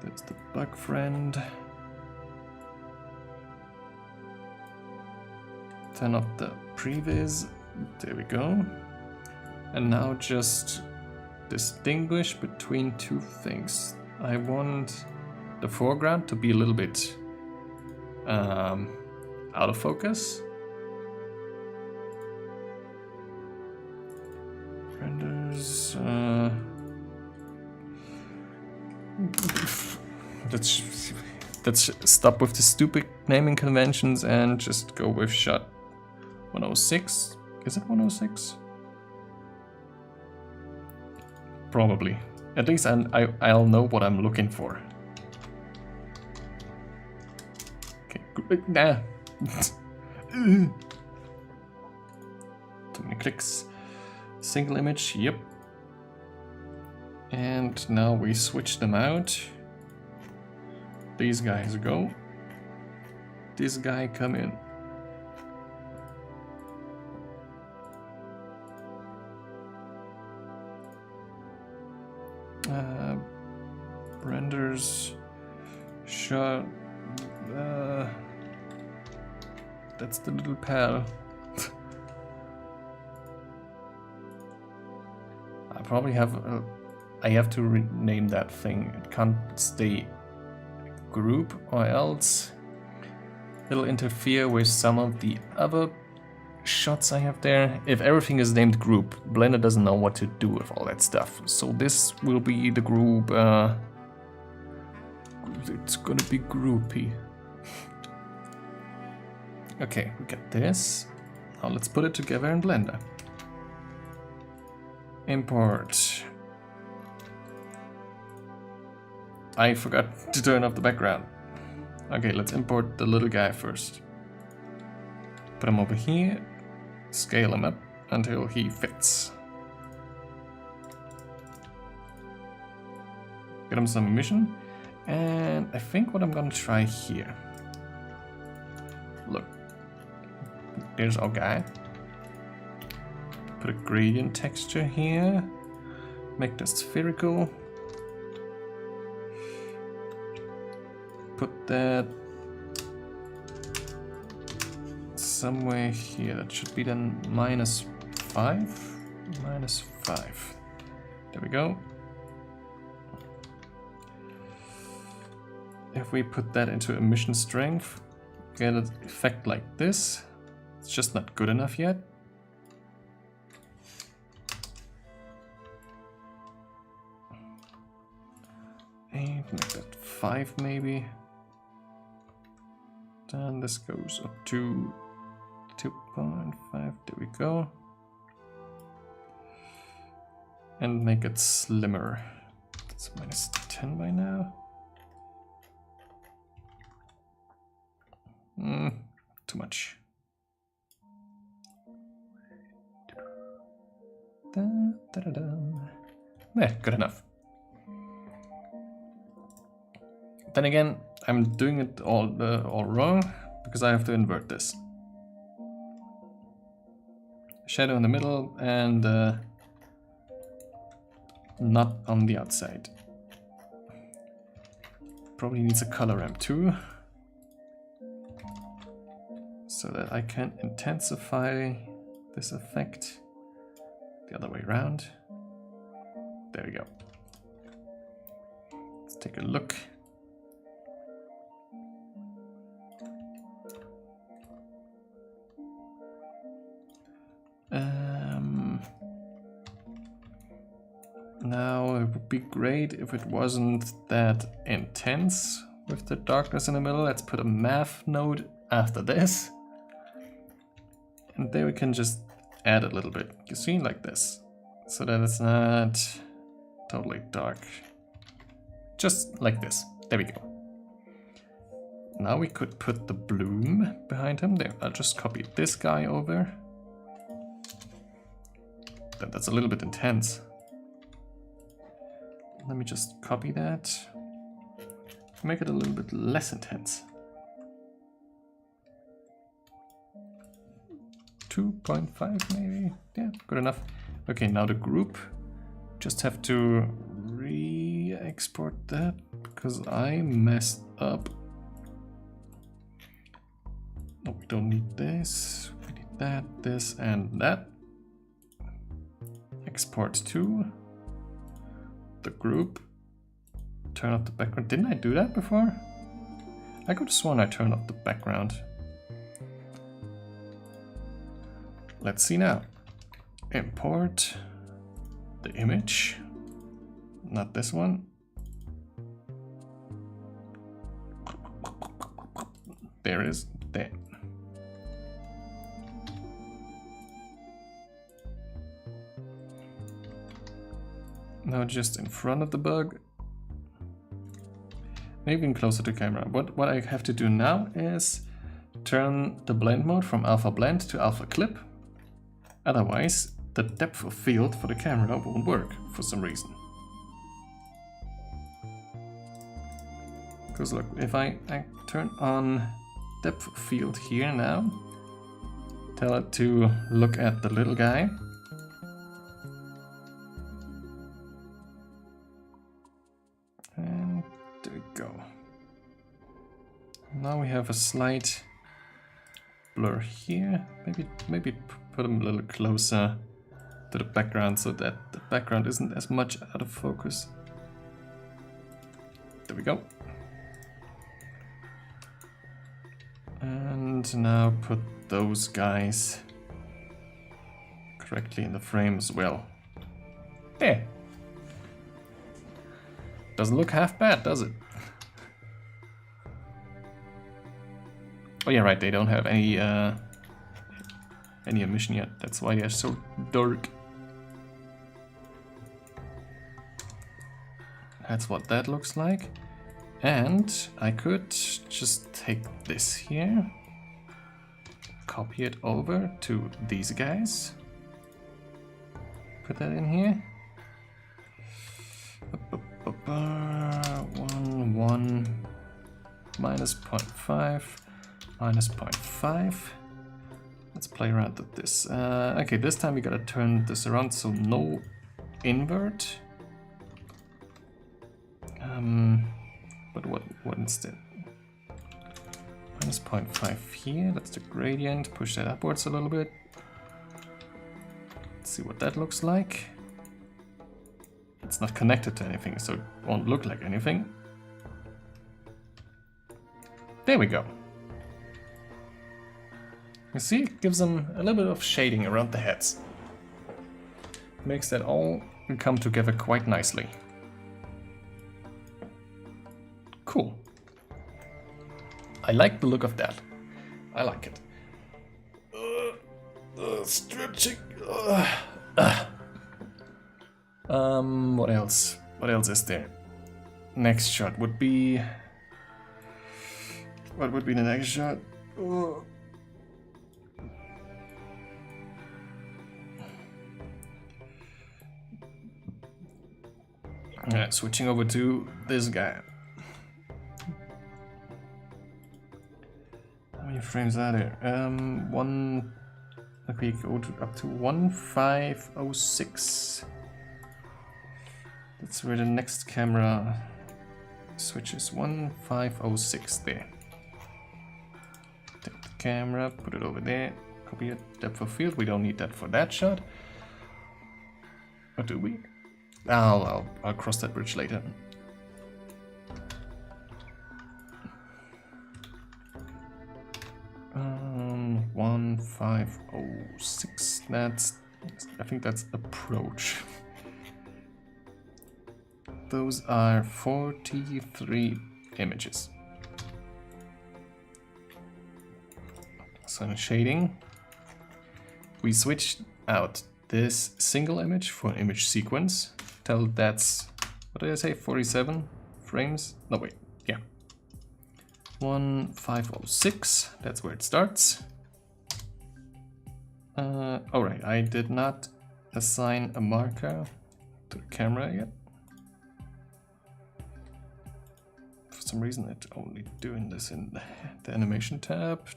That's the bug friend. Turn off the previs. There we go. And now just distinguish between two things. I want the foreground to be a little bit out of focus. Renders. Let's stop with the stupid naming conventions and just go with shot 106? Is it 106? Probably. At least I'll know what I'm looking for. Okay, nah. Too many clicks. Single image, yep. And now we switch them out. These guys go. This guy come in. Renders. Shot. That's the little pal. I probably have. I have to rename that thing. It can't stay group, or else it'll interfere with some of the other shots I have there. If everything is named group, Blender doesn't know what to do with all that stuff. So this will be the group. It's gonna be groupy. Okay, we got this. Now let's put it together in Blender. Import. I forgot to turn off the background. Okay, let's import the little guy first. Put him over here. Scale him up until he fits. Get him some emission. And I think what I'm gonna try here. Look. There's our guy. Put a gradient texture here. Make this spherical. Put that somewhere here. That should be then -5. -5. There we go. If we put that into emission strength, get an effect like this. It's just not good enough yet. And make that 5 maybe. Then this goes up to 2.5. There we go. And make it slimmer. It's -10 by now. Too much. Yeah, good enough. Then again, I'm doing it all wrong because I have to invert this. Shadow in the middle and not on the outside. Probably needs a color ramp too, so that I can intensify this effect the other way around. There we go. Let's take a look. Now it would be great if it wasn't that intense with the darkness in the middle. Let's put a math node after this. And there we can just add a little bit. You see, like this. So that it's not totally dark. Just like this. There we go. Now we could put the bloom behind him. There, I'll just copy this guy over. That's a little bit intense. Let me just copy that. Make it a little bit less intense. 2.5 maybe. Yeah, good enough. Okay, now the group. Just have to re-export that because I messed up. No, we don't need this. We need that, this, and that. Export to the group. Turn off the background. Didn't I do that before? I could have sworn I turned off the background. Let's see now. Import the image. Not this one. There it is. There. Now just in front of the bug. Maybe even closer to camera. What I have to do now is turn the blend mode from alpha blend to alpha clip. Otherwise, the depth of field for the camera won't work for some reason. Because look, if I turn on depth of field here now, tell it to look at the little guy. And there we go. Now we have a slight blur here. Maybe put him a little closer to the background so that the background isn't as much out of focus. There we go. And now put those guys correctly in the frame as well. There. Doesn't look half bad, does it? Oh yeah, right, they don't have any emission yet. That's why they're so dark. That's what that looks like. And I could just take this here, copy it over to these guys, put that in here. 1 minus 0.5 minus 0.5. Let's play around with this. Okay, this time we gotta turn this around, so no invert. But what instead? Minus 0.5 here, that's the gradient. Push that upwards a little bit. Let's see what that looks like. It's not connected to anything, so it won't look like anything. There we go. You see, it gives them a little bit of shading around the heads. Makes that all come together quite nicely. Cool. I like the look of that. I like it. Stretching. What else? What else is there? Next shot would be... What would be the next shot? Alright, switching over to this guy. How many frames are there? Okay, go up to 1506. That's where the next camera switches. 1506 there. Take the camera, put it over there, copy it, depth of field. We don't need that for that shot. Or do we? I'll cross that bridge later. Um, 1506. I think that's approach. Those are 43 images. So in shading, we switched out this single image for an image sequence. Tell that's, what did I say, 47 frames? No, wait, yeah. 1506, that's where it starts. Alright, I did not assign a marker to the camera yet. For some reason it's only doing this in the animation tab.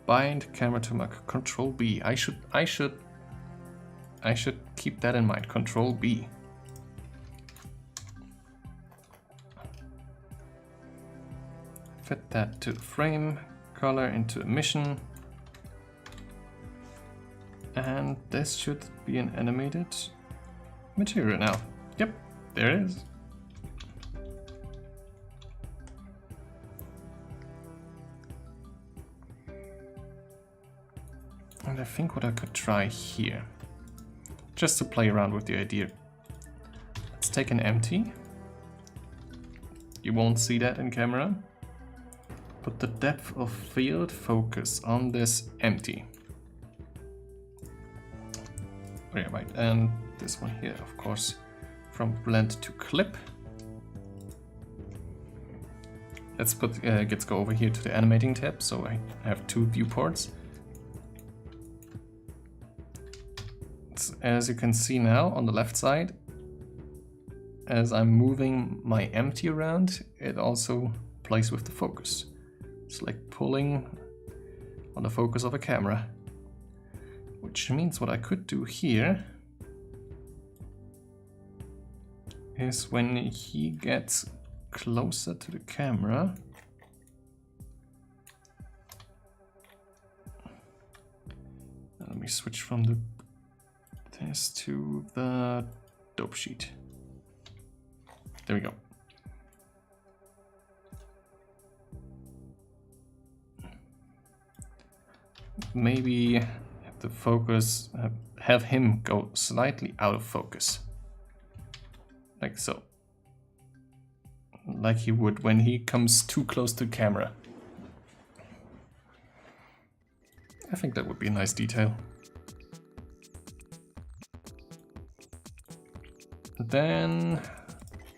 Bind camera to marker, Control B. I should keep that in mind, Control B. Fit that to the frame, color into emission. And this should be an animated material now. Yep, there it is. And I think what I could try here, just to play around with the idea. Let's take an empty. You won't see that in camera. Put the depth of field focus on this empty. Oh yeah, right, and this one here, of course, from blend to clip. Let's go over here to the animating tab, so I have two viewports. As you can see now on the left side, as I'm moving my empty around, it also plays with the focus. It's like pulling on the focus of a camera. Which means what I could do here is when he gets closer to the camera, let me switch from this to the dope sheet. There we go. Maybe the focus, have him go slightly out of focus. Like so. Like he would when he comes too close to camera. I think that would be a nice detail. Then,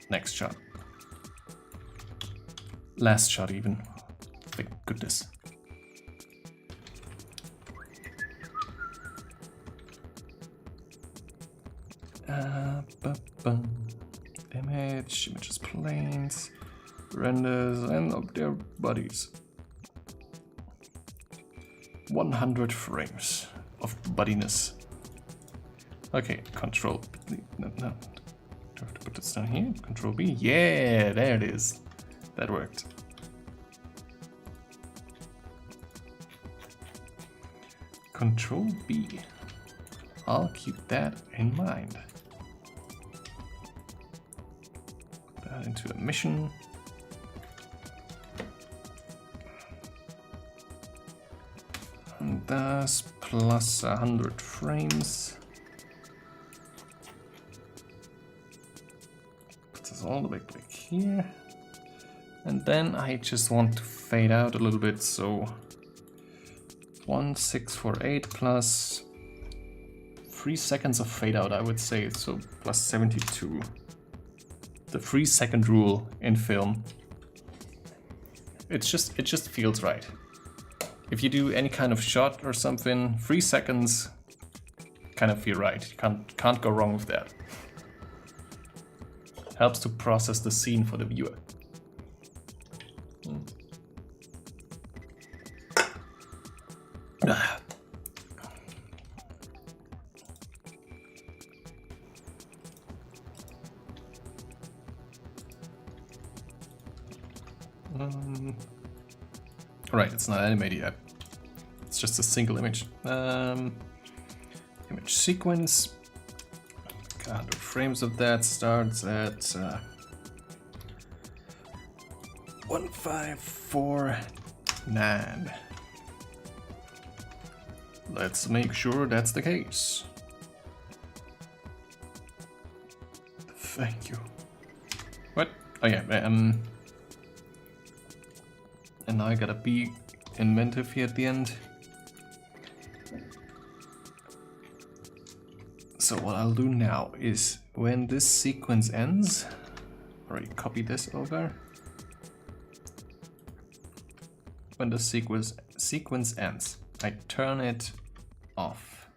next shot. Last shot even. Thank goodness. Images, planes, renders, and their bodies. 100 frames of buddiness. Okay, Control B. No, do I have to put this down here? Control B. Yeah, there it is. That worked. Control B. I'll keep that in mind. Put that into a mission. And that's plus 100 frames. Put this all the way back here. And then I just want to fade out a little bit, so 1648 plus 3 seconds of fade out, I would say, so plus 72. The 3-second rule in film. It just feels right. If you do any kind of shot or something, 3 seconds kind of feel right. You can't go wrong with that. Helps to process the scene for the viewer. Right, it's not animated yet. It's just a single image. Image sequence. 100 frames of that starts at 1549. Let's make sure that's the case. Thank you. What? Oh yeah, and now I gotta be inventive here at the end. So what I'll do now is when this sequence ends, already copy this over. When the sequence ends, I turn it off.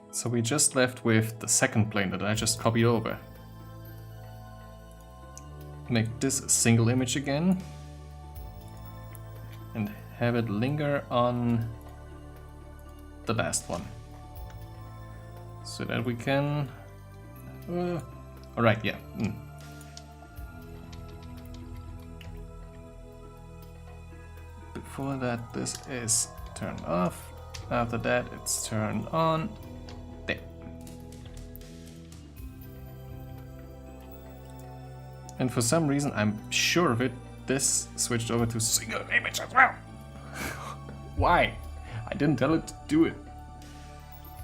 So we just left with the second plane that I just copied over. Make this a single image again and have it linger on the last one so that we can alright, yeah. Before that, this is turned off. After that, it's turned on. There. And for some reason, I'm sure of it, this switched over to single image as well. Why? I didn't tell it to do it.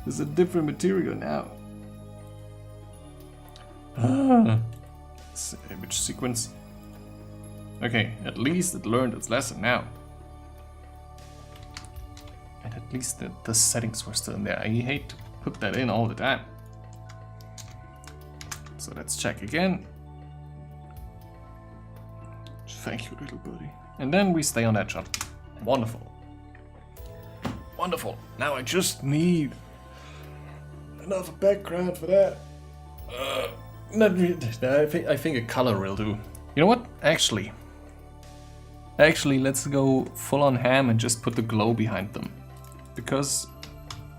There's a different material now. Image sequence. Okay, at least it learned its lesson now. And at least the settings were still in there. I hate put that in all the time. So let's check again. Thank you, little buddy. And then we stay on that shot. Wonderful. Wonderful. Now I just need another background for that. Not really. I think a color will do. You know what? Actually, let's go full on ham and just put the glow behind them. Because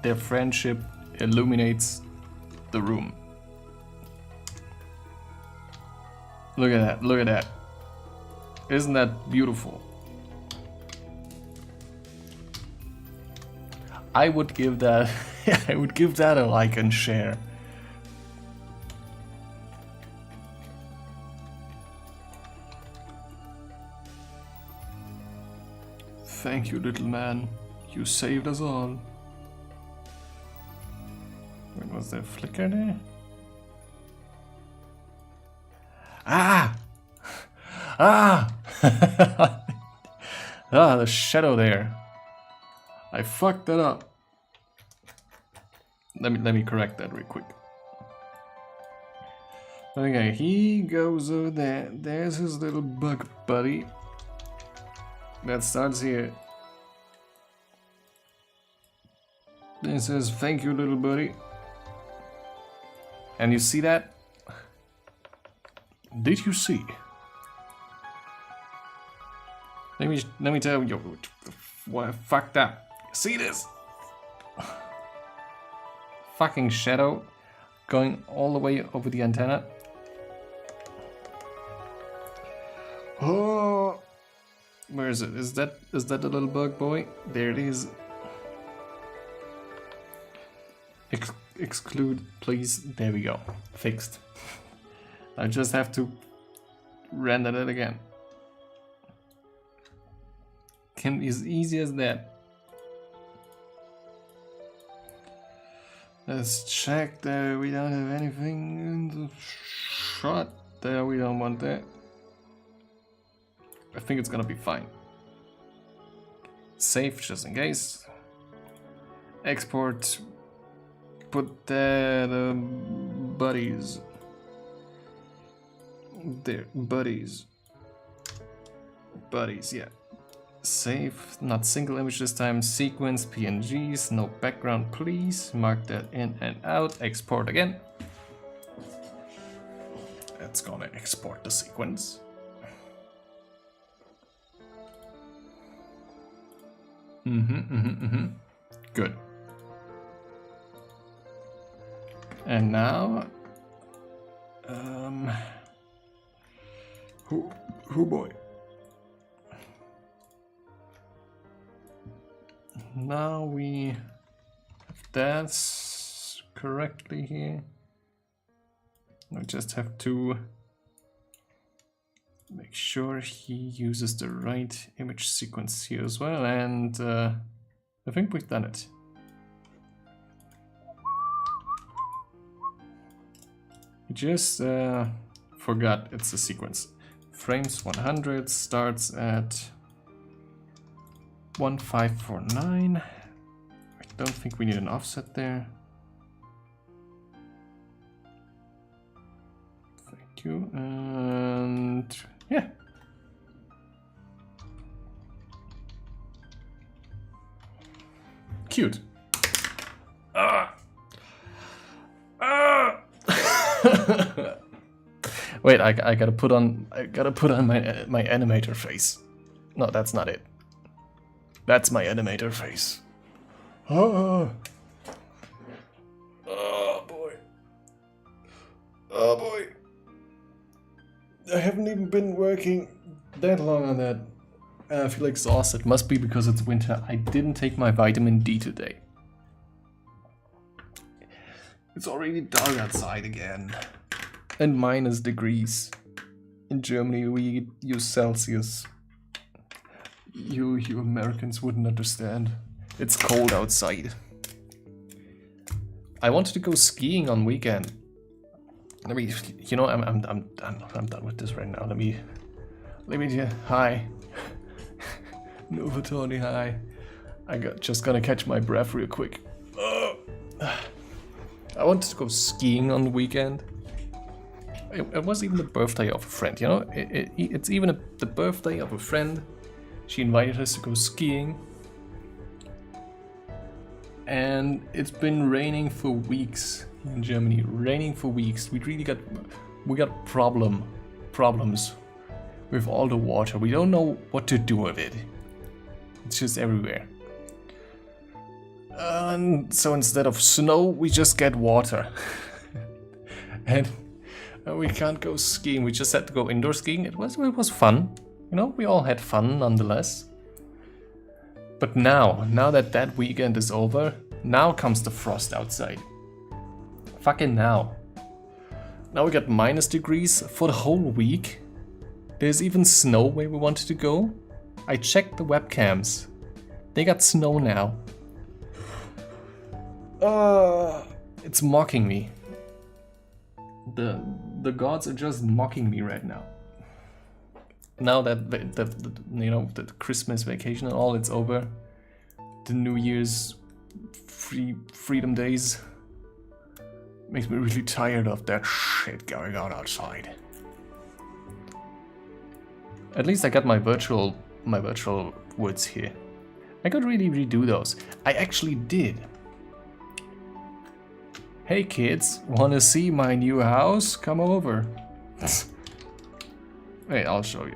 their friendship illuminates the room. Look at that, look at that. Isn't that beautiful? I would give that I would give that a like and share. Thank you, little man. You saved us all. Wait, was there a flicker there? Ah! Ah! Ah, the shadow there. I fucked that up. Let me correct that real quick. Okay, he goes over there. There's his little bug buddy. That starts here. Then it says, thank you, little buddy. And you see that? Did you see? Let me tell you what I fucked up. See this? Fucking shadow going all the way over the antenna. Oh, where is it? Is that the little bug boy? There it is. Exclude, please. There we go. Fixed. I just have to render it again. Can be as easy as that. Let's check that we don't have anything in the shot. There, we don't want that. I think it's gonna be fine. Save just in case. Export. Put that buddies. There, buddies. Buddies, yeah. Save, not single image this time, sequence, PNGs, no background please, mark that in and out, export again. That's gonna export the sequence. Good. And now, who boy? Now we have that correctly here. I just have to make sure he uses the right image sequence here as well, and I think we've done it. We just forgot it's a sequence. Frames 100 starts at 1549. I don't think we need an offset there. Thank you. And yeah. Cute. Wait, I gotta put on my animator face. No, that's not it. That's my animator face. Oh boy. Oh boy. I haven't even been working that long on that. I feel exhausted. Must be because it's winter. I didn't take my vitamin D today. It's already dark outside again. And minus degrees. In Germany we use Celsius. You Americans wouldn't understand. It's cold outside. I wanted to go skiing on weekend. Let me, you know, I'm done with this right now. Let me hi. Nova Tony, hi. Just gonna catch my breath real quick. I wanted to go skiing on the weekend. It was even the birthday of a friend, you know? It's even the birthday of a friend. She invited us to go skiing. And it's been raining for weeks in Germany. Raining for weeks. We got problems with all the water. We don't know what to do with it. It's just everywhere. And so instead of snow, we just get water. And we can't go skiing. We just had to go indoor skiing. It was fun. You know, we all had fun nonetheless. But now that weekend is over, now comes the frost outside. Fucking now. Now we got minus degrees for the whole week. There's even snow where we wanted to go. I checked the webcams. They got snow now. It's mocking me. The gods are just mocking me right now. Now that the Christmas vacation and all, it's over. The New Year's freedom days makes me really tired of that shit going on outside. At least I got my virtual woods here. I could really redo those. I actually did. Hey kids, wanna see my new house? Come over. Wait, I'll show you.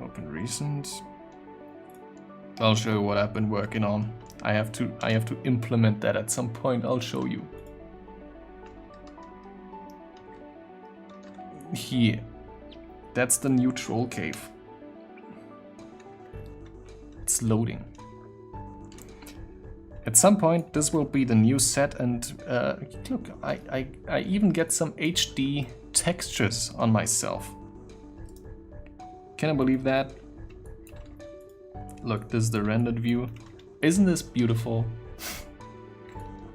Open recent. I'll show you what I've been working on. I have to implement that at some point. I'll show you. Here. That's the new troll cave. It's loading. At some point, this will be the new set, and look, I even get some HD textures on myself. Can I believe that? Look, this is the rendered view. Isn't this beautiful?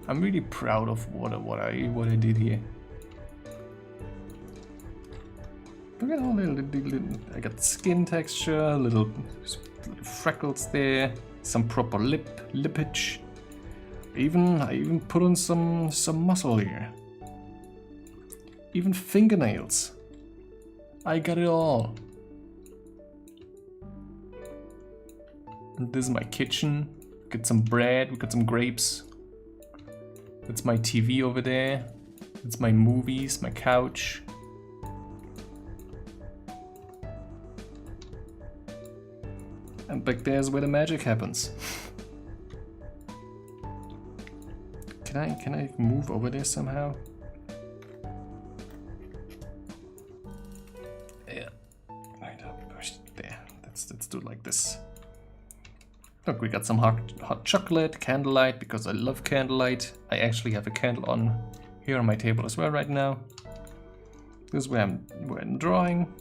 I'm really proud of what I did here. Look at all the little I got skin texture, little freckles there, some proper lippage. I even put on some muscle here. Even fingernails. I got it all. And this is my kitchen. Got some bread, we got some grapes. That's my TV over there. That's my movies, my couch. And back there's where the magic happens. Can I move over there somehow? Yeah. Right up, there. Let's do it like this. Look, we got some hot chocolate, candlelight, because I love candlelight. I actually have a candle on here on my table as well right now. This is where I'm drawing.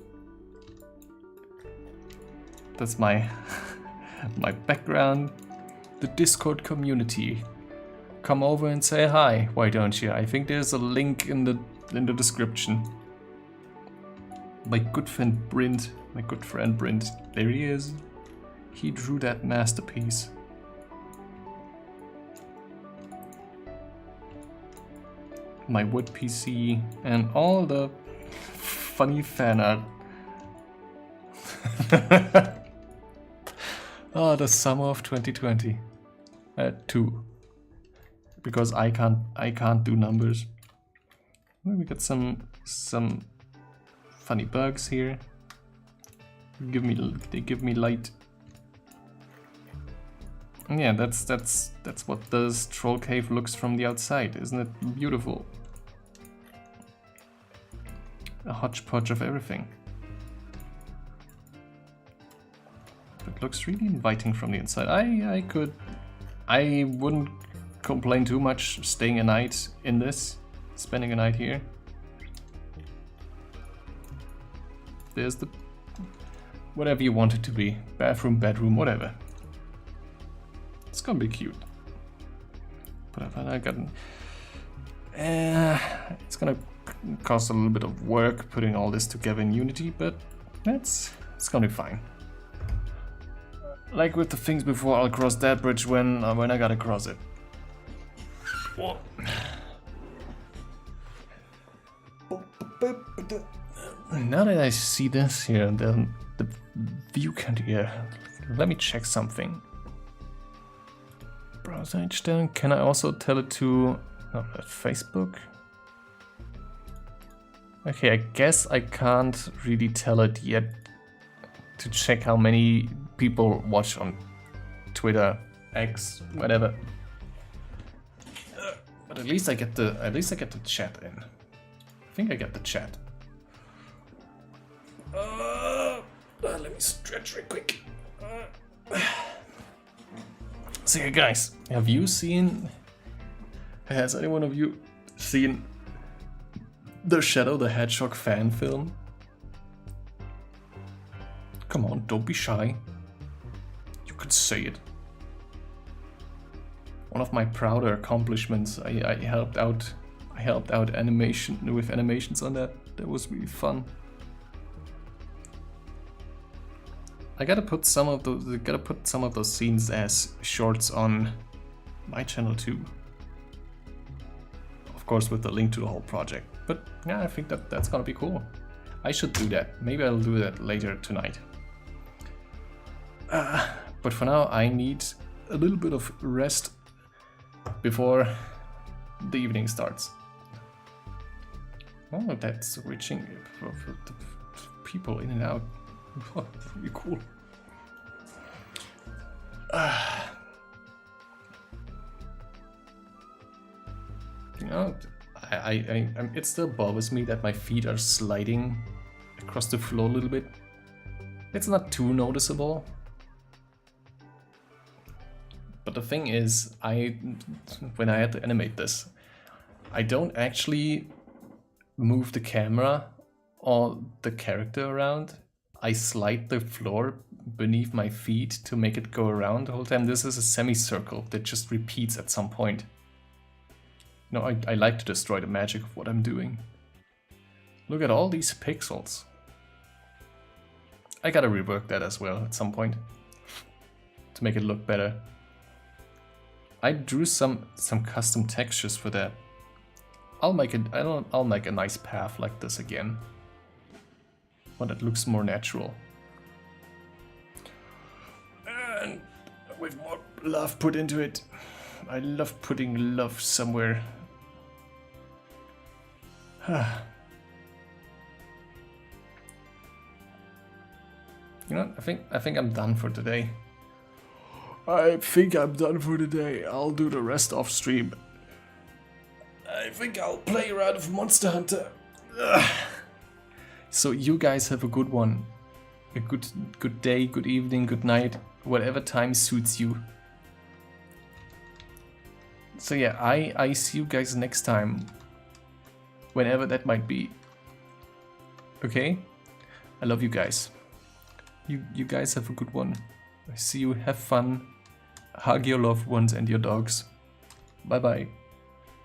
That's my my background. The Discord community. Come over and say hi, why don't you? I think there's a link in the description. My good friend Brint, there he is. He drew that masterpiece. My wood PC and all the funny fan art. Oh, the summer of 2020. 2. Because I can't do numbers. Well, we got some funny bugs here. They give me light. Yeah, that's what this troll cave looks from the outside. Isn't it beautiful? A hodgepodge of everything. It looks really inviting from the inside. I wouldn't complain too much staying a night in this, spending a night here. There's the whatever you want it to be, bathroom, bedroom, whatever. It's gonna be cute. But I got it's gonna cost a little bit of work putting all this together in Unity, but it's gonna be fine. Like with the things before, I'll cross that bridge when I gotta cross it. Whoa. Now that I see this here, the view count here, let me check something. Browser einstellen. Can I also tell it to Facebook? Okay, I guess I can't really tell it yet to check how many people watch on Twitter, X, whatever. But at least I get the chat in. I think I get the chat. Let me stretch real quick. So yeah, guys, have you seen? Has any one of you seen the Shadow the Hedgehog fan film? Come on, don't be shy. You could say it. One of my prouder accomplishments. I helped out animation with animations on that. That was really fun. I gotta put some of those scenes as shorts on my channel too. Of course, with the link to the whole project. But yeah, I think that's gonna be cool. I should do that. Maybe I'll do that later tonight. But for now, I need a little bit of rest before the evening starts. Oh, that's switching for the people in and out. Pretty cool. You know, it still bothers me that my feet are sliding across the floor a little bit. It's not too noticeable. But the thing is, when I had to animate this, I don't actually move the camera or the character around. I slide the floor beneath my feet to make it go around the whole time. This is a semicircle that just repeats at some point. You know, I like to destroy the magic of what I'm doing. Look at all these pixels. I gotta rework that as well at some point to make it look better. I drew some custom textures for that. I'll make a nice path like this again. One that looks more natural. And with more love put into it. I love putting love somewhere. You know, I think I'm done for today. I think I'm done for today. I'll do the rest off stream. I think I'll play around with Monster Hunter. So you guys have a good one. A good day, good evening, good night, whatever time suits you. So yeah, I see you guys next time. Whenever that might be. Okay? I love you guys. You guys have a good one. I see you, have fun. Hug your loved ones and your dogs. Bye bye.